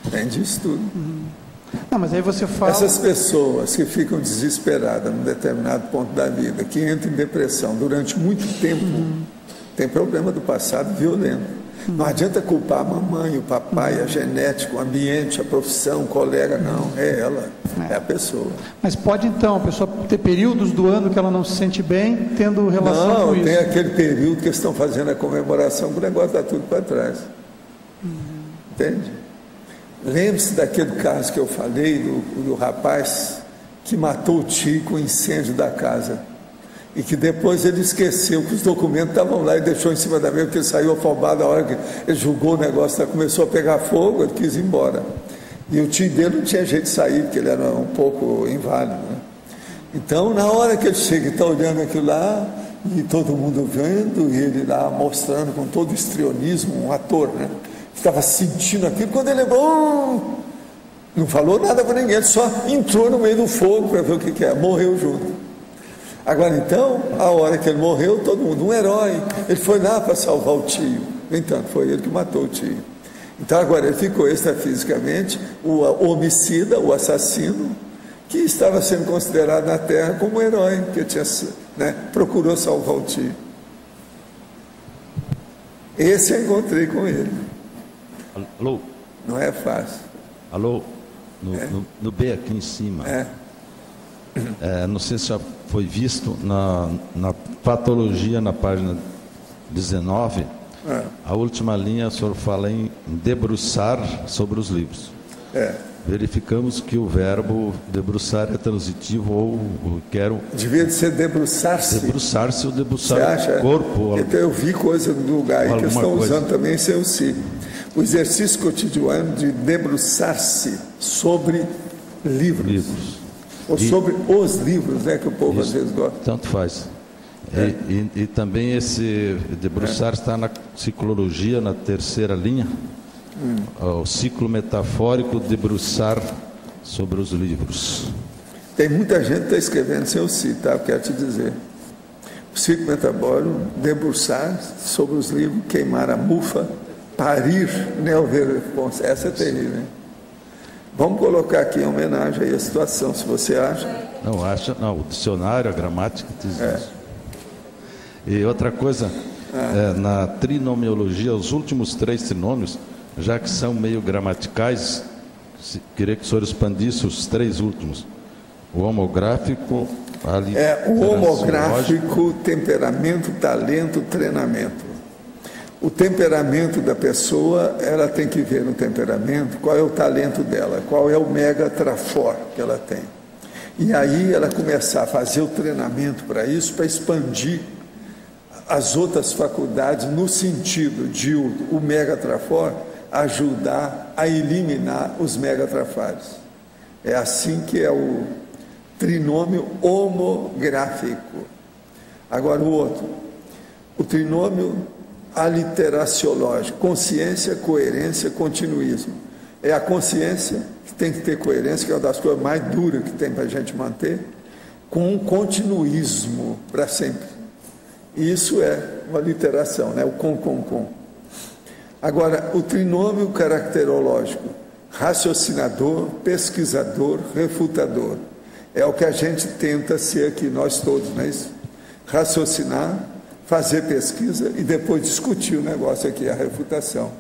Tem disso tudo. Não, mas aí você fala... Essas pessoas que ficam desesperadas num determinado ponto da vida, que entram em depressão durante muito tempo, tem problema do passado violento. Não adianta culpar a mamãe, o papai, a genética, o ambiente, a profissão, o colega, não. É ela, é a pessoa. Mas pode, então, a pessoa ter períodos do ano que ela não se sente bem, tendo relação com isso? Não, tem aquele período que eles estão fazendo a comemoração, que o negócio está tudo para trás. Entende? Lembre-se daquele caso que eu falei, do rapaz que matou o tio com o incêndio da casa. E que depois ele esqueceu que os documentos estavam lá e deixou em cima da mesa, porque ele saiu afobado. A hora que ele julgou o negócio, começou a pegar fogo, ele quis ir embora. E o tio dele não tinha jeito de sair, porque ele era um pouco inválido, né? Então, na hora que ele chega e está olhando aquilo lá, e todo mundo vendo, e ele lá mostrando com todo o histrionismo, um ator, né? Estava sentindo aquilo, quando ele lembrou, não falou nada para ninguém, ele só entrou no meio do fogo para ver o que é, morreu junto. Agora então, a hora que ele morreu, todo mundo, um herói, ele foi lá para salvar o tio. No entanto, foi ele que matou o tio. Então agora ele ficou extrafisicamente o homicida, o assassino, que estava sendo considerado na Terra como um herói, que tinha, né, procurou salvar o tio. Esse eu encontrei com ele. Alô? Não é fácil. Alô? No B aqui em cima. Não sei se já foi visto na patologia, na página 19, a última linha, o senhor fala em debruçar sobre os livros. Verificamos que o verbo debruçar é transitivo ou quero... Devia ser debruçar-se. Debruçar-se ou debruçar o corpo. Então eu vi coisa no lugar aí que eles estão usando também sem o si. O exercício cotidiano de debruçar-se sobre livros. Ou sobre os livros, né, que o povo às vezes gosta. Tanto faz. E também esse debruçar está na ciclologia, na terceira linha. O ciclo metafórico, debruçar sobre os livros. Tem muita gente que está escrevendo sem o si, tá? Eu quero te dizer. O ciclo metabólico, debruçar sobre os livros, queimar a mufa, parir, neoveresponsa. Essa é terrível, hein? Vamos colocar aqui em homenagem aí a situação, se você acha. Não acha, não. O dicionário, a gramática diz isso. E outra coisa, na trinomiologia, os últimos 3 trinômios, já que são meio gramaticais, queria que o senhor expandisse os 3 últimos. O homográfico, o homográfico, temperamento, talento, treinamento. O temperamento da pessoa, ela tem que ver no temperamento qual é o talento dela, qual é o mega trafor que ela tem. E aí ela começar a fazer o treinamento para isso, para expandir as outras faculdades no sentido de o mega trafor ajudar a eliminar os mega trafares. É assim que é o trinômio homográfico. Agora o outro, o trinômio aliteraciológico, consciência, coerência, continuismo. É a consciência que tem que ter coerência, que é uma das coisas mais duras que tem para a gente manter, com um continuismo para sempre. Isso é uma literação, né? O com. Agora, o trinômio caracterológico, raciocinador, pesquisador, refutador. É o que a gente tenta ser aqui, nós todos, não é isso? Raciocinar, fazer pesquisa e depois discutir o negócio aqui, a refutação.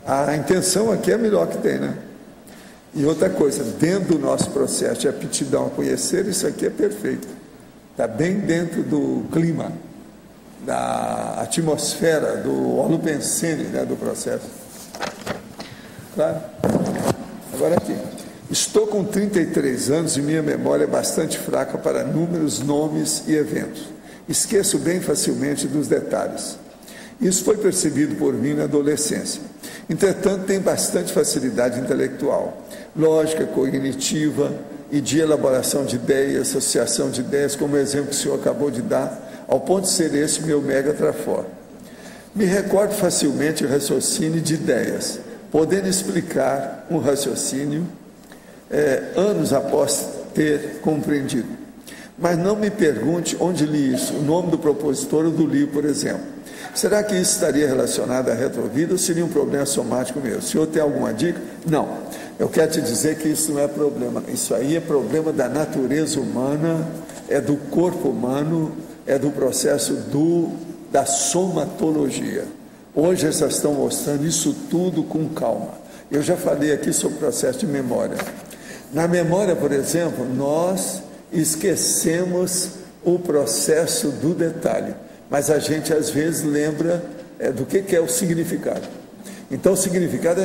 A intenção aqui é a melhor que tem, né? E outra coisa, dentro do nosso processo de aptidão a conhecer, isso aqui é perfeito. Está bem dentro do clima, da atmosfera, do holopensene, né, do processo. Claro? Agora aqui. Estou com 33 anos e minha memória é bastante fraca para números, nomes e eventos. Esqueço bem facilmente dos detalhes. Isso foi percebido por mim na adolescência. Entretanto, tenho bastante facilidade intelectual, lógica, cognitiva e de elaboração de ideias, associação de ideias, como o exemplo que o senhor acabou de dar, ao ponto de ser esse meu mega trafor. Me recordo facilmente o raciocínio de ideias, podendo explicar um raciocínio anos após ter compreendido. Mas não me pergunte onde li isso, o nome do propositor ou do livro, por exemplo. Será que isso estaria relacionado à retrovida ou seria um problema somático meu? O senhor tem alguma dica? Não. Eu quero te dizer que isso não é problema. Isso aí é problema da natureza humana, é do corpo humano, é do processo da somatologia. Hoje eles estão mostrando isso tudo com calma. Eu já falei aqui sobre o processo de memória. Na memória, por exemplo, nós esquecemos o processo do detalhe, mas a gente às vezes lembra do que é o significado. Então o significado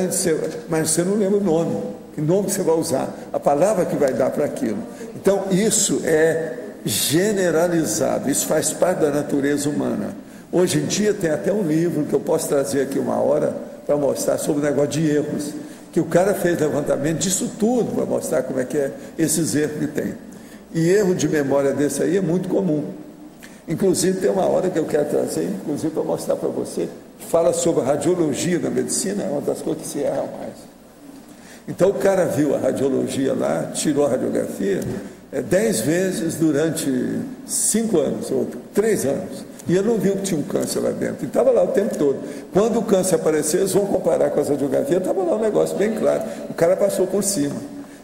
mas você não lembra o nome, que nome você vai usar, a palavra que vai dar para aquilo. Então isso é generalizado, isso faz parte da natureza humana. Hoje em dia tem até um livro que eu posso trazer aqui uma hora para mostrar sobre o negócio de erros, que o cara fez levantamento disso tudo para mostrar como é que é esses erros que tem. E erro de memória desse aí é muito comum. Inclusive tem uma hora que eu quero trazer, inclusive para mostrar para você, que fala sobre a radiologia da medicina, é uma das coisas que se erra mais. Então o cara viu a radiologia lá, tirou a radiografia 10 vezes durante 5 anos, ou 3 anos, e ele não viu que tinha um câncer lá dentro, e estava lá o tempo todo. Quando o câncer apareceu, eles vão comparar com as radiografias, estava lá um negócio bem claro, o cara passou por cima.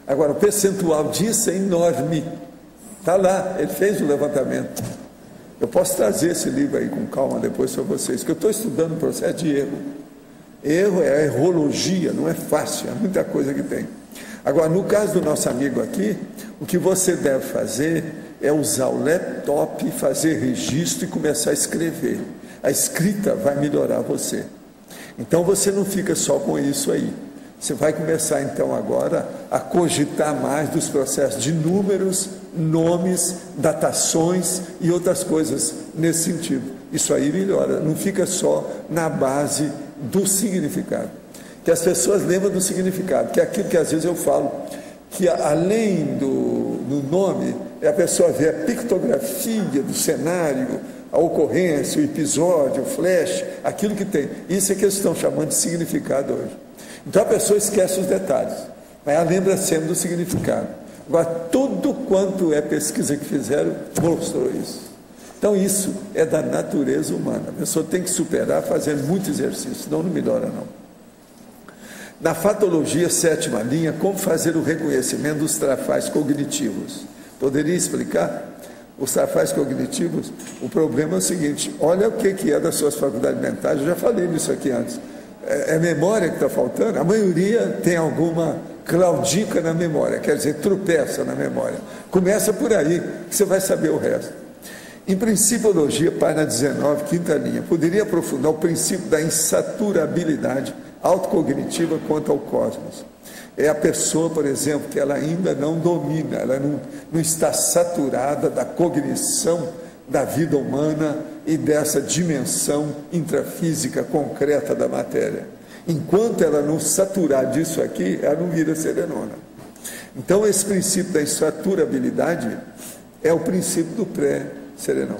Agora, o percentual disso é enorme, está lá, ele fez o levantamento. Eu posso trazer esse livro aí com calma depois para vocês, que eu estou estudando o processo de erro. Erro é a errologia, não é fácil, é muita coisa que tem. Agora, no caso do nosso amigo aqui, o que você deve fazer é usar o laptop, fazer registro e começar a escrever. A escrita vai melhorar você. Então, você não fica só com isso aí. Você vai começar, então, agora a cogitar mais dos processos de números, nomes, datações e outras coisas nesse sentido. Isso aí melhora, não fica só na base do significado. Que as pessoas lembram do significado, que é aquilo que às vezes eu falo, que além do nome, a pessoa vê a pictografia do cenário, a ocorrência, o episódio, o flash, aquilo que tem. Isso é que eles estão chamando de significado hoje. Então a pessoa esquece os detalhes, mas ela lembra sempre do significado. Agora, tudo quanto é pesquisa que fizeram, mostrou isso. Então isso é da natureza humana. A pessoa tem que superar fazendo muito exercício, senão não melhora não. Na fatologia 7ª linha, como fazer o reconhecimento dos trafais cognitivos? Poderia explicar? Os trafais cognitivos, o problema é o seguinte, olha o que é das suas faculdades mentais, eu já falei nisso aqui antes. É memória que está faltando? A maioria tem alguma claudica na memória, quer dizer, tropeça na memória. Começa por aí, que você vai saber o resto. Em Principiologia, página 19, 5ª linha, poderia aprofundar o princípio da insaturabilidade autocognitiva quanto ao cosmos. É a pessoa, por exemplo, que ela ainda não domina, ela não está saturada da cognição da vida humana e dessa dimensão intrafísica concreta da matéria. Enquanto ela não saturar disso aqui, ela não vira serenona. Então, esse princípio da insaturabilidade é o princípio do pré-serenão.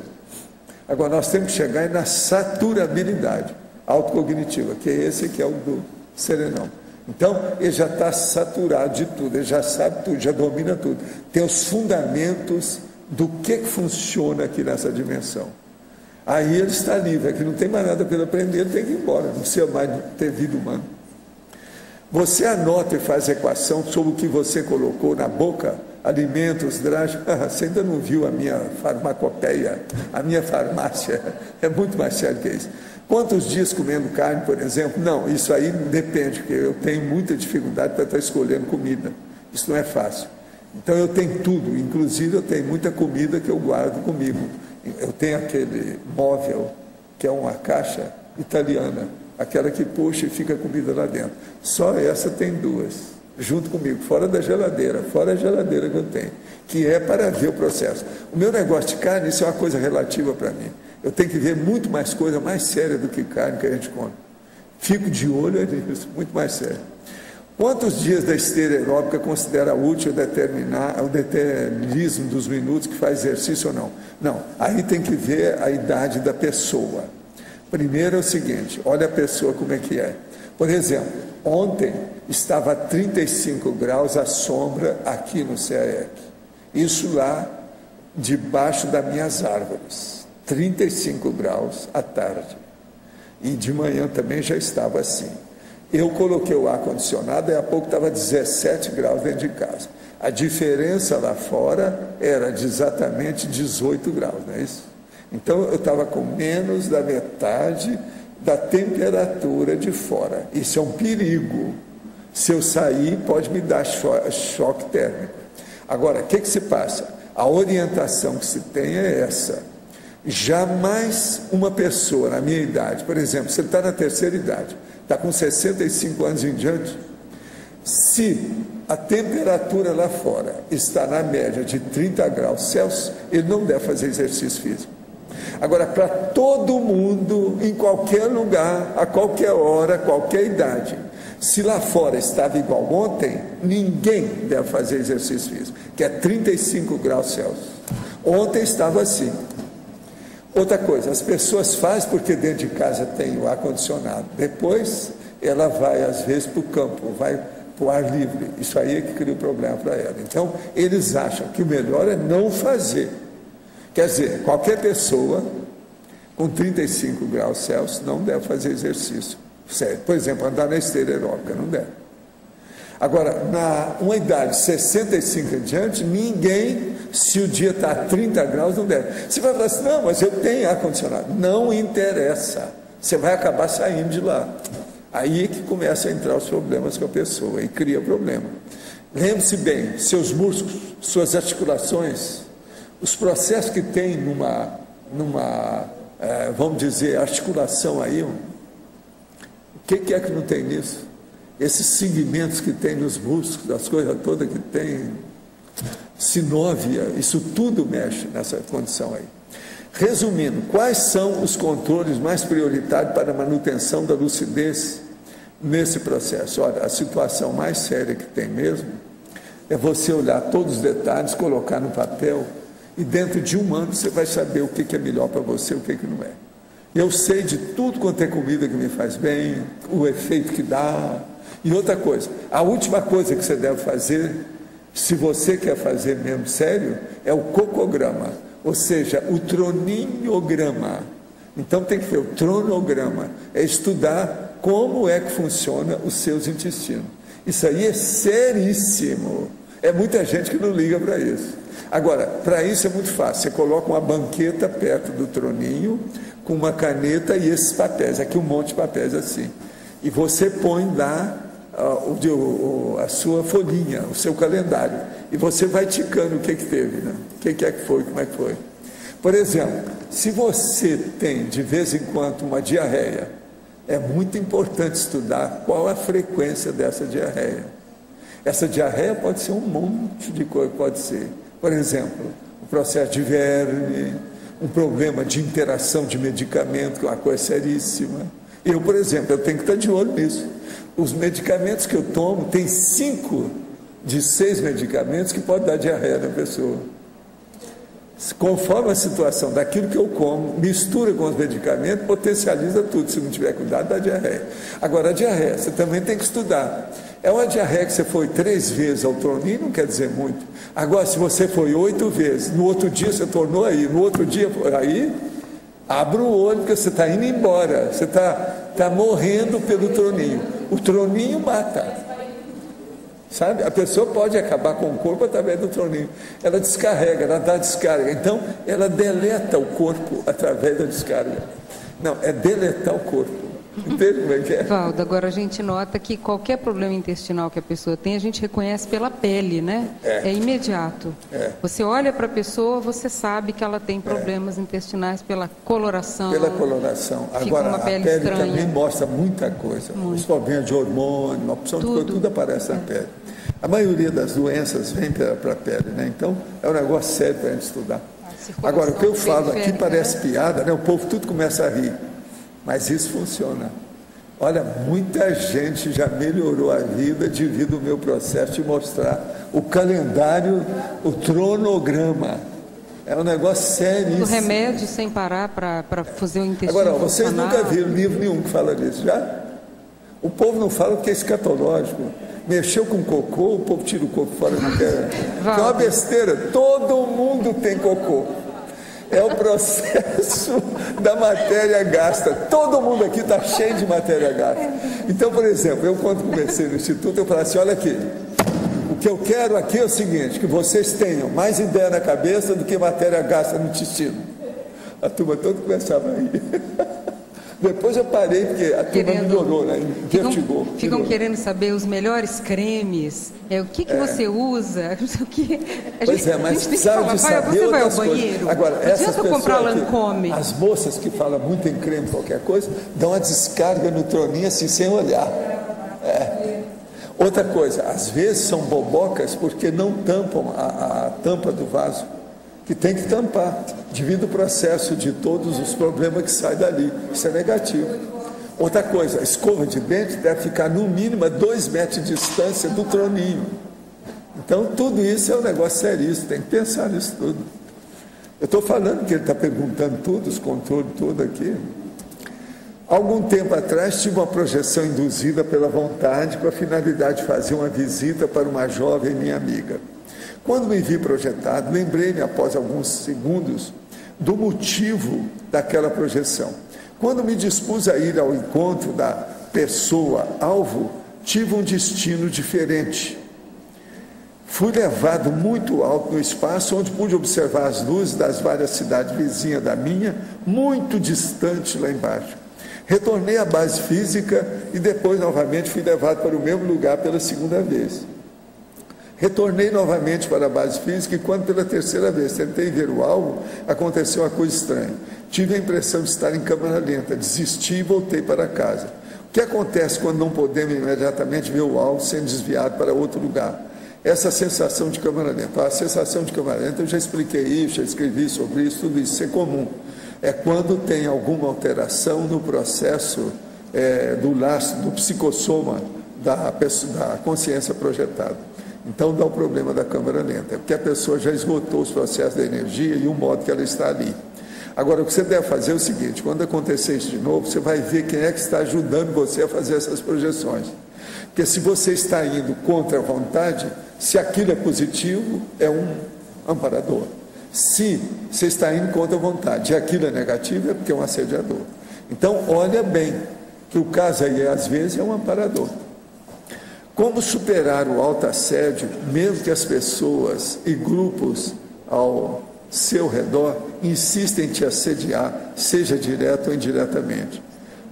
Agora, nós temos que chegar na saturabilidade autocognitiva, que é esse que é o do serenão. Então, ele já está saturado de tudo, ele já sabe tudo, já domina tudo. Tem os fundamentos do que funciona aqui nessa dimensão. Aí ele está livre, aqui não tem mais nada para ele aprender, ele tem que ir embora, não precisa mais ter vida humana. Você anota e faz equação sobre o que você colocou na boca, alimentos, drásticos. Você ainda não viu a minha farmacopeia, a minha farmácia, é muito mais sério que isso. Quantos dias comendo carne, por exemplo? Não, isso aí depende, porque eu tenho muita dificuldade para estar escolhendo comida, isso não é fácil. Então eu tenho tudo, inclusive eu tenho muita comida que eu guardo comigo. Eu tenho aquele móvel, que é uma caixa italiana, aquela que puxa e fica comida lá dentro. Só essa tem 2. junto comigo, fora da geladeira, fora a geladeira que eu tenho, que é para ver o processo. O meu negócio de carne, isso é uma coisa relativa para mim. Eu tenho que ver muito mais coisa mais séria do que carne que a gente come. Fico de olho nisso, muito mais sério. Quantos dias da esteira aeróbica considera útil determinar o determinismo dos minutos que faz exercício ou não? Não, aí tem que ver a idade da pessoa. Primeiro é o seguinte, olha a pessoa como é que é. Por exemplo, ontem estava a 35 graus a sombra aqui no CAEC. Isso lá debaixo das minhas árvores. 35 graus à tarde. E de manhã também já estava assim. Eu coloquei o ar-condicionado e há pouco estava 17 graus dentro de casa. A diferença lá fora era de exatamente 18 graus, não é isso? Então eu estava com menos da metade da temperatura de fora. Isso é um perigo. Se eu sair, pode me dar choque térmico. Agora, o que se passa? A orientação que se tem é essa. Jamais uma pessoa na minha idade, por exemplo, você está na terceira idade, está com 65 anos em diante, se a temperatura lá fora está na média de 30 graus Celsius, ele não deve fazer exercício físico. Agora, para todo mundo, em qualquer lugar, a qualquer hora, qualquer idade, se lá fora estava igual ontem, ninguém deve fazer exercício físico, que é 35 graus Celsius. Ontem estava assim. Outra coisa, as pessoas fazem porque dentro de casa tem o ar-condicionado. Depois, ela vai, às vezes, para o campo, vai para o ar livre. Isso aí é que cria o problema para ela. Então, eles acham que o melhor é não fazer. Quer dizer, qualquer pessoa com 35 graus Celsius não deve fazer exercício. Sério. Por exemplo, andar na esteira aeróbica, não deve. Agora, uma idade de 65 em diante, ninguém, se o dia está a 30 graus, não deve. Você vai falar assim, não, mas eu tenho ar-condicionado. Não interessa. Você vai acabar saindo de lá. Aí é que começam a entrar os problemas com a pessoa e cria problema. Lembre-se bem, seus músculos, suas articulações, os processos que tem vamos dizer, articulação aí, o que é que não tem nisso? Esses segmentos que tem nos músculos, as coisas todas que tem, sinóvia, isso tudo mexe nessa condição aí. Resumindo, quais são os controles mais prioritários para a manutenção da lucidez nesse processo? Olha, a situação mais séria que tem mesmo é você olhar todos os detalhes, colocar no papel e dentro de um ano você vai saber o que é melhor para você e o que não é. Eu sei de tudo quanto é comida que me faz bem, o efeito que dá. E outra coisa, a última coisa que você deve fazer, se você quer fazer mesmo sério, é o cocograma, ou seja, o troninhograma. Então tem que ver o tronograma, é estudar como é que funciona os seus intestinos. Isso aí é seríssimo. É muita gente que não liga para isso. Agora, para isso é muito fácil. Você coloca uma banqueta perto do troninho, com uma caneta e esses papéis. Aqui um monte de papéis assim. E você põe lá a sua folhinha, o seu calendário. E você vai ticando o que teve, né? O que é que foi, como é que foi. Por exemplo, se você tem de vez em quando uma diarreia, é muito importante estudar qual a frequência dessa diarreia. Essa diarreia pode ser um monte de coisa, pode ser. Por exemplo, o processo de verme, um problema de interação de medicamento, que é uma coisa seríssima. Eu, por exemplo, eu tenho que estar de olho nisso. Os medicamentos que eu tomo, tem 5 de 6 medicamentos que podem dar diarreia na pessoa. Conforme a situação daquilo que eu como, mistura com os medicamentos, potencializa tudo. Se não tiver cuidado, dá diarreia. Agora, a diarreia, você também tem que estudar. É uma diarreia que você foi 3 vezes ao troninho, não quer dizer muito. Agora, se você foi 8 vezes, no outro dia você tornou aí, no outro dia aí, abra o olho, porque você está indo embora. Você está morrendo pelo troninho. O troninho mata. Sabe? A pessoa pode acabar com o corpo através do troninho. Ela descarrega, ela dá descarga. Então, ela deleta o corpo através da descarga. Não, é deletar o corpo. Entende como é que é? Valdo, agora a gente nota que qualquer problema intestinal que a pessoa tem, a gente reconhece pela pele, né? É imediato. Você olha para a pessoa, você sabe que ela tem problemas intestinais pela coloração. Pela coloração. Agora, a pele também mostra muita coisa. Os problemas de hormônio, uma opção de coisa, tudo aparece na pele. A maioria das doenças vem para a pele, né? Então, é um negócio sério para a gente estudar. Agora, o que eu falo aqui parece piada, né? O povo tudo começa a rir, mas isso funciona. Olha, muita gente já melhorou a vida devido ao meu processo de mostrar o calendário, o cronograma. É um negócio sério. O remédio sem parar para fazer o intestino. Agora, vocês nunca viram livro nenhum que fala disso, já? O povo não fala porque é escatológico. Mexeu com cocô, o povo tira o cocô fora do terra. É uma besteira. Todo mundo tem cocô. É o processo da matéria gasta. Todo mundo aqui está cheio de matéria gasta. Então, por exemplo, eu quando comecei no Instituto, eu falei assim, olha aqui, o que eu quero aqui é o seguinte, que vocês tenham mais ideia na cabeça do que matéria gasta no intestino. A turma toda começava a rir. Depois eu parei, porque a turma melhorou, né? Vertigou. Ficam querendo saber os melhores cremes, o que você usa, não sei o que. Pois é, mas precisava de saber outras coisas. Agora, essas pessoas aqui, as moças que falam muito em creme, qualquer coisa, dão uma descarga no troninho assim, sem olhar. Outra coisa, às vezes são bobocas porque não tampam a tampa do vaso, que tem que tampar, devido ao processo de todos os problemas que saem dali. Isso é negativo. Outra coisa, a escova de dente deve ficar no mínimo a 2 metros de distância do troninho. Então, tudo isso é um negócio seríssimo, tem que pensar nisso tudo. Eu estou falando que ele está perguntando tudo, os controles, tudo aqui. Algum tempo atrás, tive uma projeção induzida pela vontade, com a finalidade de fazer uma visita para uma jovem minha amiga. Quando me vi projetado, lembrei-me, após alguns segundos, do motivo daquela projeção. Quando me dispus a ir ao encontro da pessoa-alvo, tive um destino diferente. Fui levado muito alto no espaço, onde pude observar as luzes das várias cidades vizinhas da minha, muito distante lá embaixo. Retornei à base física e depois, novamente, fui levado para o mesmo lugar pela segunda vez. Retornei novamente para a base física e quando pela terceira vez tentei ver o alvo, aconteceu uma coisa estranha. Tive a impressão de estar em câmera lenta, desisti e voltei para casa. O que acontece quando não podemos imediatamente ver o alvo sendo desviado para outro lugar? Essa sensação de câmera lenta. A sensação de câmera lenta, eu já expliquei isso, já escrevi sobre isso, tudo isso é comum. É quando tem alguma alteração no processo do laço, do psicossoma da consciência projetada. Então dá o problema da câmera lenta, porque a pessoa já esgotou os processos da energia e o modo que ela está ali. Agora, o que você deve fazer é o seguinte, quando acontecer isso de novo, você vai ver quem é que está ajudando você a fazer essas projeções. Porque se você está indo contra a vontade, se aquilo é positivo, é um amparador. Se você está indo contra a vontade e aquilo é negativo, é porque é um assediador. Então, olha bem, que o caso aí, às vezes, é um amparador. Como superar o autoassédio, mesmo que as pessoas e grupos ao seu redor insistem em te assediar, seja direto ou indiretamente?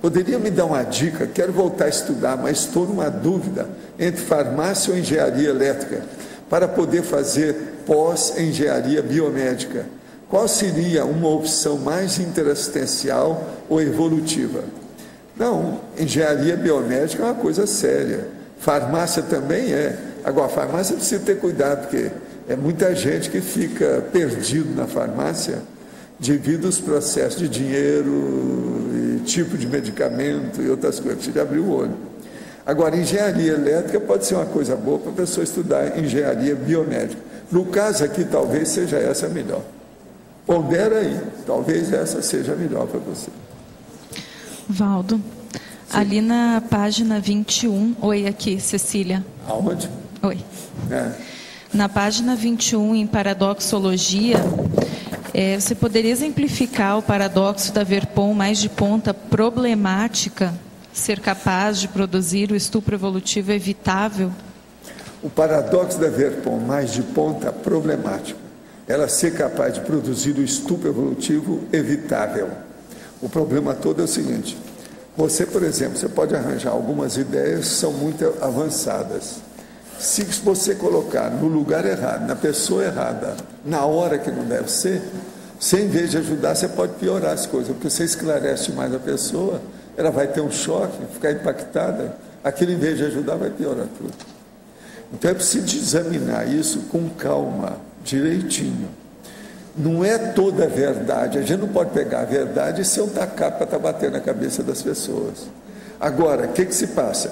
Poderia me dar uma dica? Quero voltar a estudar, mas estou numa dúvida entre farmácia ou engenharia elétrica para poder fazer pós-engenharia biomédica. Qual seria uma opção mais interassistencial ou evolutiva? Não, engenharia biomédica é uma coisa séria. Farmácia também é. Agora, a farmácia precisa ter cuidado, porque é muita gente que fica perdido na farmácia devido aos processos de dinheiro, e tipo de medicamento e outras coisas. Precisa abrir o olho. Agora, engenharia elétrica pode ser uma coisa boa para a pessoa estudar engenharia biomédica. No caso aqui, talvez seja essa melhor. Pondera aí, talvez essa seja melhor para você. Valdo. Sim. Ali na página 21, oi aqui, Cecília. Aonde? Oi. Na página 21, em paradoxologia, você poderia exemplificar o paradoxo da Verpon mais de ponta problemática, ser capaz de produzir o estupro evolutivo evitável? O paradoxo da Verpon mais de ponta problemático, ela ser capaz de produzir o estupro evolutivo evitável. O problema todo é o seguinte: você, por exemplo, você pode arranjar algumas ideias que são muito avançadas. Se você colocar no lugar errado, na pessoa errada, na hora que não deve ser, você, em vez de ajudar, você pode piorar as coisas, porque você esclarece mais a pessoa, ela vai ter um choque, ficar impactada, aquilo, em vez de ajudar, vai piorar tudo. Então é preciso examinar isso com calma, direitinho. Não é toda a verdade, a gente não pode pegar a verdade e ser um tacape para estar batendo na cabeça das pessoas. Agora, o que se passa?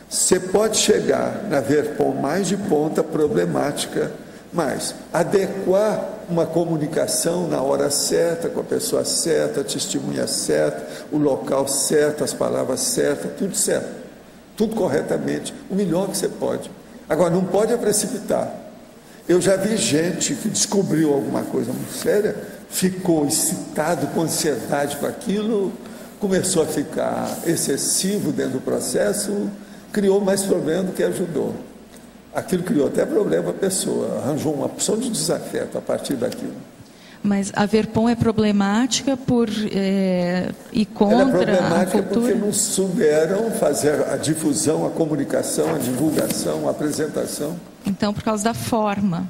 Você pode chegar na VERPOM mais de ponta problemática, mas adequar uma comunicação na hora certa, com a pessoa certa, a testemunha certa, o local certo, as palavras certas, tudo certo, tudo corretamente, o melhor que você pode. Agora, não pode precipitar. Eu já vi gente que descobriu alguma coisa muito séria, ficou excitado, com ansiedade com aquilo, começou a ficar excessivo dentro do processo, criou mais problema do que ajudou. Aquilo criou até problema para a pessoa, arranjou uma opção de desafeto a partir daquilo. Mas a VERPOM é problemática por ir contra a cultura? Ela é problemática porque não souberam fazer a difusão, a comunicação, a divulgação, a apresentação. Então, por causa da forma,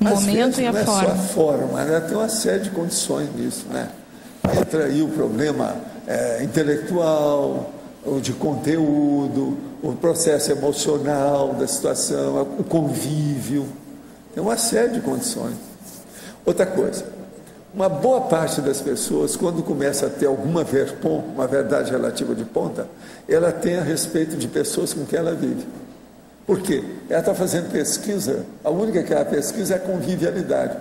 o momento e a forma. Não é só a forma, né? Tem uma série de condições nisso, né? Entra aí o problema intelectual, o de conteúdo, o processo emocional da situação, o convívio. Tem uma série de condições. Outra coisa, uma boa parte das pessoas, quando começa a ter alguma VERPOM, uma verdade relativa de ponta, ela tem a respeito de pessoas com quem ela vive. Por quê? Ela está fazendo pesquisa, a única que ela pesquisa é a convivialidade.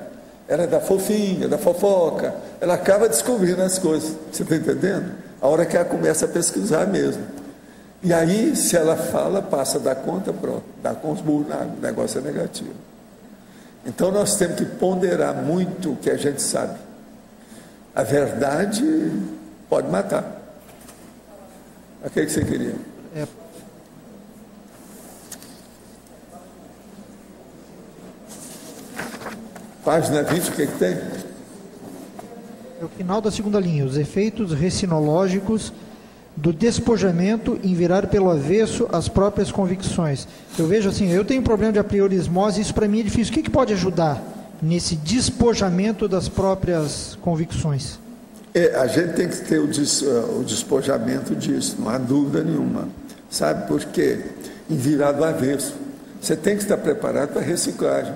Ela é da fofinha, da fofoca, ela acaba descobrindo as coisas. Você está entendendo? A hora que ela começa a pesquisar mesmo. E aí, se ela fala, passa da conta, pronto, dá com os burros na água, o negócio é negativo. Então, nós temos que ponderar muito o que a gente sabe. A verdade pode matar. O que você queria? Página 20, o que tem? É o final da segunda linha. Os efeitos recinológicos do despojamento em virar pelo avesso as próprias convicções. Eu vejo assim, eu tenho problema de apriorismose, isso para mim é difícil. O que pode ajudar nesse despojamento das próprias convicções? A gente tem que ter o despojamento disso, não há dúvida nenhuma. Sabe por quê? Em virar do avesso. Você tem que estar preparado para a reciclagem.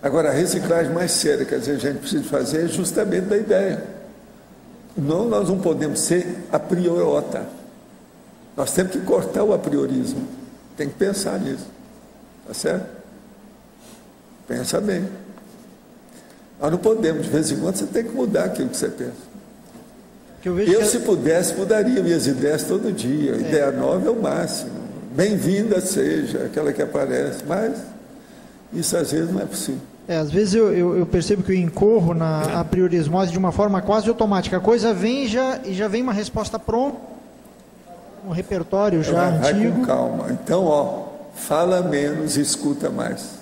Agora, a reciclagem mais séria que a gente precisa fazer é justamente da ideia. Não, nós não podemos ser a priorota. Nós temos que cortar o apriorismo. Tem que pensar nisso. Tá certo? Pensa bem. Nós não podemos, de vez em quando, você tem que mudar aquilo que você pensa. Se pudesse, mudaria minhas ideias todo dia. Ideia nova é o máximo. Bem-vinda seja aquela que aparece, mas isso às vezes não é possível. Às vezes eu percebo que eu incorro na apriorismose de uma forma quase automática. A coisa vem e já vem uma resposta pronta, um repertório já antigo. Vai com calma. Então, fala menos e escuta mais.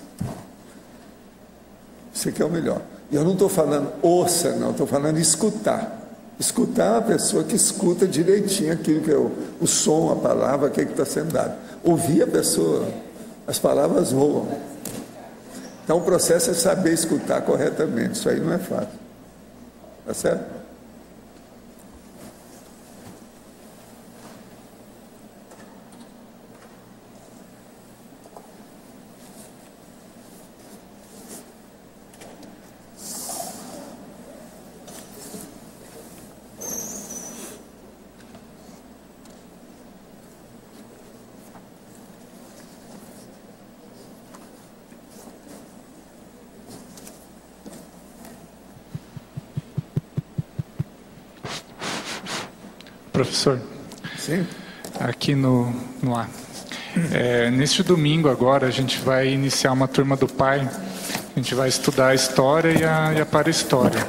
Isso aqui é o melhor. E eu não estou falando ouça, não, estou falando escutar. Escutar é uma pessoa que escuta direitinho aquilo que é o som, a palavra, o que está sendo dado. Ouvir a pessoa, as palavras voam. Então, o processo é saber escutar corretamente. Isso aí não é fácil. Tá certo? Professor, sim. Aqui no ar. Neste domingo agora a gente vai iniciar uma turma do Pai, a gente vai estudar a história e a para-história.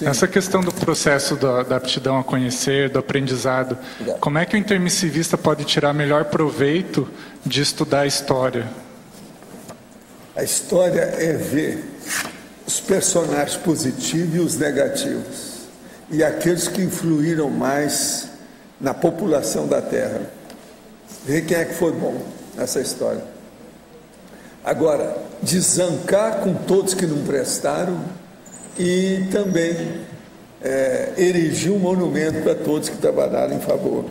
Essa questão do processo da aptidão a conhecer, do aprendizado, como é que o intermissivista pode tirar melhor proveito de estudar a história? A história é ver os personagens positivos e os negativos, e aqueles que influíram mais na população da Terra. Ver quem é que foi bom nessa história. Agora, desancar com todos que não prestaram e também erigir um monumento para todos que trabalharam em favor.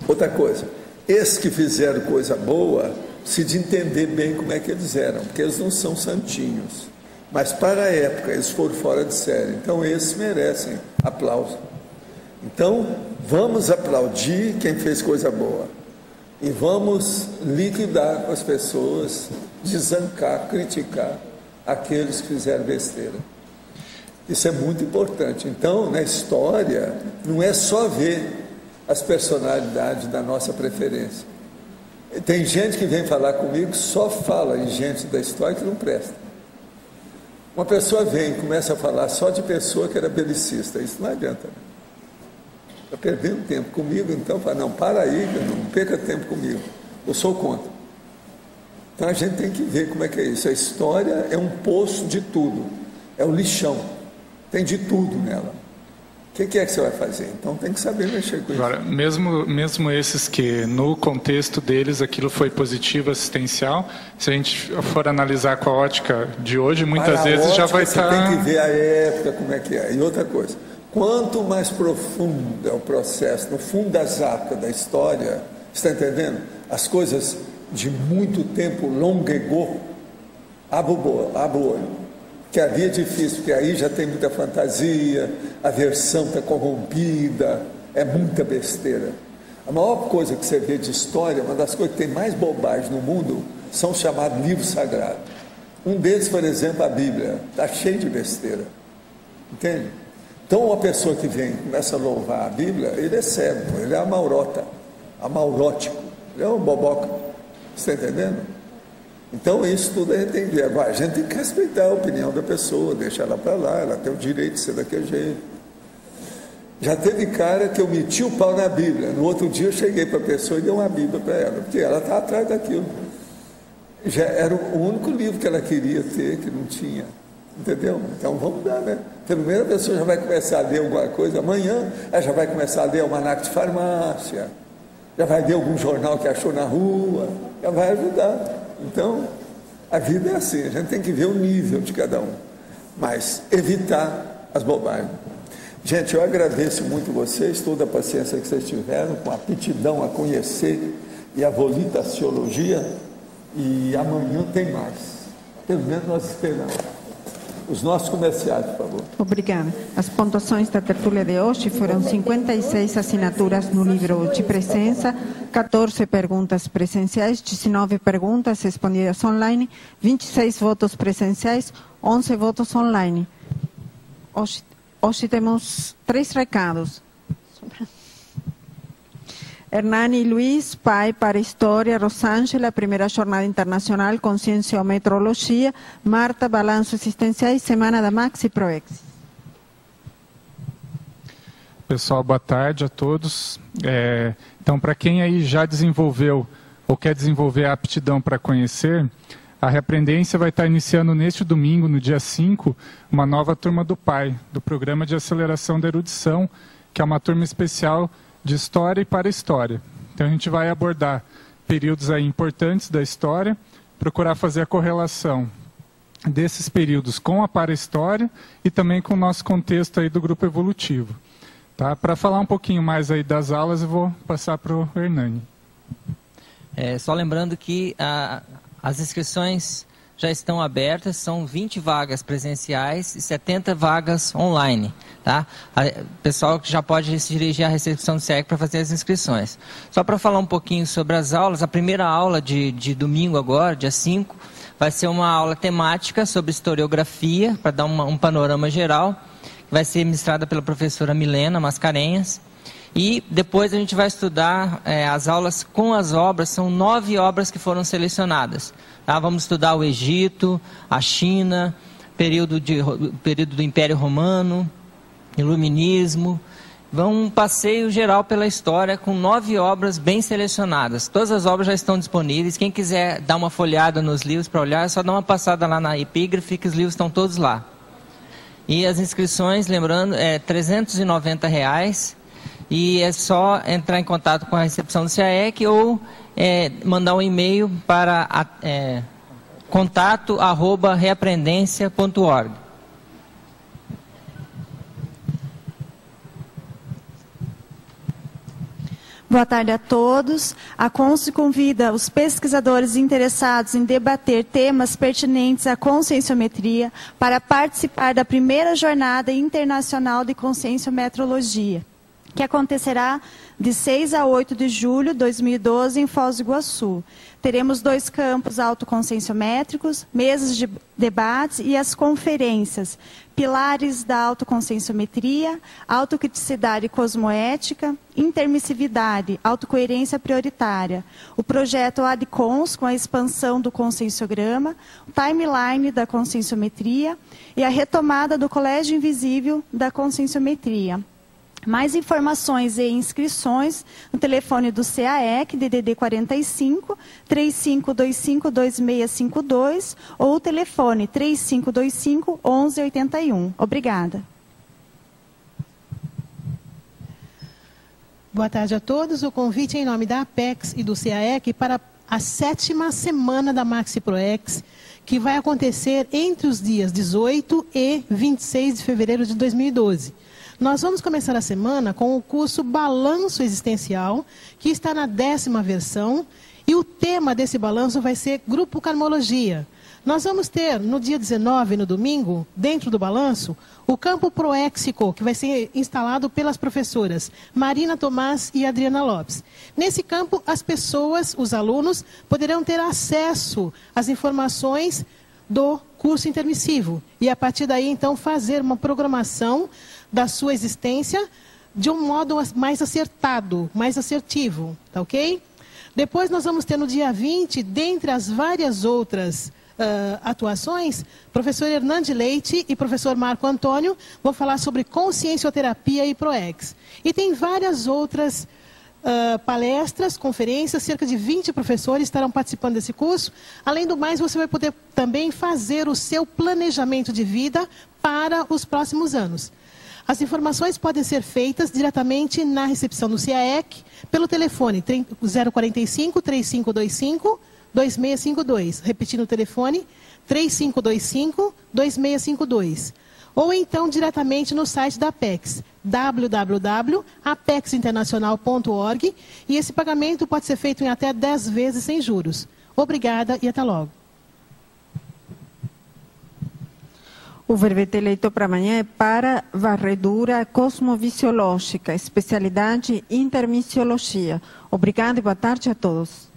Outra coisa, esses que fizeram coisa boa, precisa entender bem como é que eles eram, porque eles não são santinhos. Mas para a época, eles foram fora de série. Então, esses merecem aplauso. Então, vamos aplaudir quem fez coisa boa. E vamos liquidar com as pessoas, desancar, criticar aqueles que fizeram besteira. Isso é muito importante. Então, na história, não é só ver as personalidades da nossa preferência. Tem gente que vem falar comigo que só fala em gente da história que não presta. Uma pessoa vem e começa a falar só de pessoa que era belicista. Isso não adianta. Está perdendo tempo comigo, então fala, não, para aí, não perca tempo comigo. Eu sou contra. Então a gente tem que ver como é que é isso. A história é um poço de tudo. É o lixão. Tem de tudo nela. O que é que você vai fazer? Então tem que saber mexer com isso. Agora, mesmo esses que no contexto deles aquilo foi positivo, assistencial, se a gente for analisar com a ótica de hoje, muitas vezes ótica, já vai estar... Você tem que ver a época, como é que é. E outra coisa, quanto mais profundo é o processo, no fundo das arcas da história, você está entendendo? As coisas de muito tempo longegou, abre o olho. Que ali é difícil, porque aí já tem muita fantasia, a versão está corrompida, é muita besteira. A maior coisa que você vê de história, uma das coisas que tem mais bobagem no mundo, são os chamados livros sagrados. Um deles, por exemplo, a Bíblia, está cheio de besteira. Entende? Então, uma pessoa que vem e começa a louvar a Bíblia, ele é cego, ele é amaurótico, ele é um boboca. Você está entendendo? Então, isso tudo a gente tem que ver. Agora, a gente tem que respeitar a opinião da pessoa, deixar ela para lá, ela tem o direito de ser daquele jeito. Já teve cara que eu meti o pau na Bíblia. No outro dia eu cheguei para a pessoa e dei uma Bíblia para ela, porque ela estava atrás daquilo. Já era o único livro que ela queria ter, que não tinha. Entendeu? Então vamos dar, né? Pelo menos a pessoa já vai começar a ler alguma coisa. Amanhã ela já vai começar a ler almanaque de farmácia, já vai ler algum jornal que achou na rua, já vai ajudar. Então, a vida é assim, a gente tem que ver o nível de cada um, mas evitar as bobagens. Gente, eu agradeço muito vocês, toda a paciência que vocês tiveram, com a aptidão a conhecer e a volitaciologia, e amanhã tem mais. Pelo menos nós esperamos. Os nossos comerciais, por favor. Obrigada. As pontuações da tertúlia de hoje foram 56 assinaturas no livro de presença, 14 perguntas presenciais, 19 perguntas respondidas online, 26 votos presenciais, 11 votos online. Hoje temos 3 recados. Hernani Luiz, pai para História, Rosângela, primeira jornada internacional, Consciência ou Metrologia, Marta, balanço existenciais, semana da Maxi Proex. Pessoal, boa tarde a todos. Então, para quem aí já desenvolveu ou quer desenvolver a aptidão para conhecer, a Reaprendência vai estar iniciando neste domingo, no dia 5, uma nova turma do PAI, do Programa de Aceleração da Erudição, que é uma turma especial de História e para História. Então a gente vai abordar períodos aí importantes da história, procurar fazer a correlação desses períodos com a para-história e também com o nosso contexto aí do grupo evolutivo. Tá? Para falar um pouquinho mais aí das aulas, eu vou passar para o Hernani. Só lembrando que as inscrições já estão abertas, são 20 vagas presenciais e 70 vagas online. Tá? O pessoal que já pode se dirigir à recepção do SEAC para fazer as inscrições. Só para falar um pouquinho sobre as aulas, a primeira aula de domingo agora, dia 5, vai ser uma aula temática sobre historiografia, para dar um panorama geral, que vai ser ministrada pela professora Milena Mascarenhas. E depois a gente vai estudar as aulas com as obras, são 9 obras que foram selecionadas. Tá? Vamos estudar o Egito, a China, período do Império Romano, Iluminismo. Um passeio geral pela história com 9 obras bem selecionadas. Todas as obras já estão disponíveis. Quem quiser dar uma folhada nos livros para olhar, é só dar uma passada lá na epígrafe, que os livros estão todos lá. E as inscrições, lembrando, é R$ 390. E é só entrar em contato com a recepção do SEAC ou mandar um e-mail para contato@reaprendência.org. Boa tarde a todos. A CONSE convida os pesquisadores interessados em debater temas pertinentes à conscienciometria para participar da primeira Jornada Internacional de Conscienciometrologia, que acontecerá de 6 a 8 de julho de 2012 em Foz do Iguaçu. Teremos 2 campos autoconscienciométricos, mesas de debates e as conferências Pilares da Autoconscienciometria, Autocriticidade Cosmoética, Intermissividade, Autocoerência Prioritária, o projeto ADCONS com a expansão do conscienciograma, o timeline da conscienciometria e a retomada do Colégio Invisível da Conscienciometria. Mais informações e inscrições no telefone do CAEC, DDD 45 3525 2652 ou o telefone 3525 1181. Obrigada. Boa tarde a todos. O convite é em nome da Apex e do CAEC para a 7ª semana da Maxi ProEx, que vai acontecer entre os dias 18 e 26 de fevereiro de 2012. Nós vamos começar a semana com o curso Balanço Existencial, que está na 10ª versão, e o tema desse balanço vai ser Grupo Karmologia. Nós vamos ter, no dia 19, no domingo, dentro do balanço, o campo proéxico, que vai ser instalado pelas professoras Marina Tomás e Adriana Lopes. Nesse campo, as pessoas, os alunos, poderão ter acesso às informações do curso intermissivo. E, a partir daí, então, fazer uma programação da sua existência de um modo mais acertado, mais assertivo, tá ok? Depois nós vamos ter no dia 20, dentre as várias outras atuações, professor Hernande Leite e professor Marco Antônio vão falar sobre consciencioterapia e ProEx. E tem várias outras palestras, conferências, cerca de 20 professores estarão participando desse curso. Além do mais, você vai poder também fazer o seu planejamento de vida para os próximos anos. As informações podem ser feitas diretamente na recepção do CAEC, pelo telefone 045 3525 2652. Repetindo o telefone, 3525 2652. Ou então diretamente no site da Apex, www.apexinternacional.org, e esse pagamento pode ser feito em até 10 vezes sem juros. Obrigada e até logo. O verbete eleito para amanhã é para varredura cosmovisiológica, especialidade intermissiologia. Obrigada e boa tarde a todos.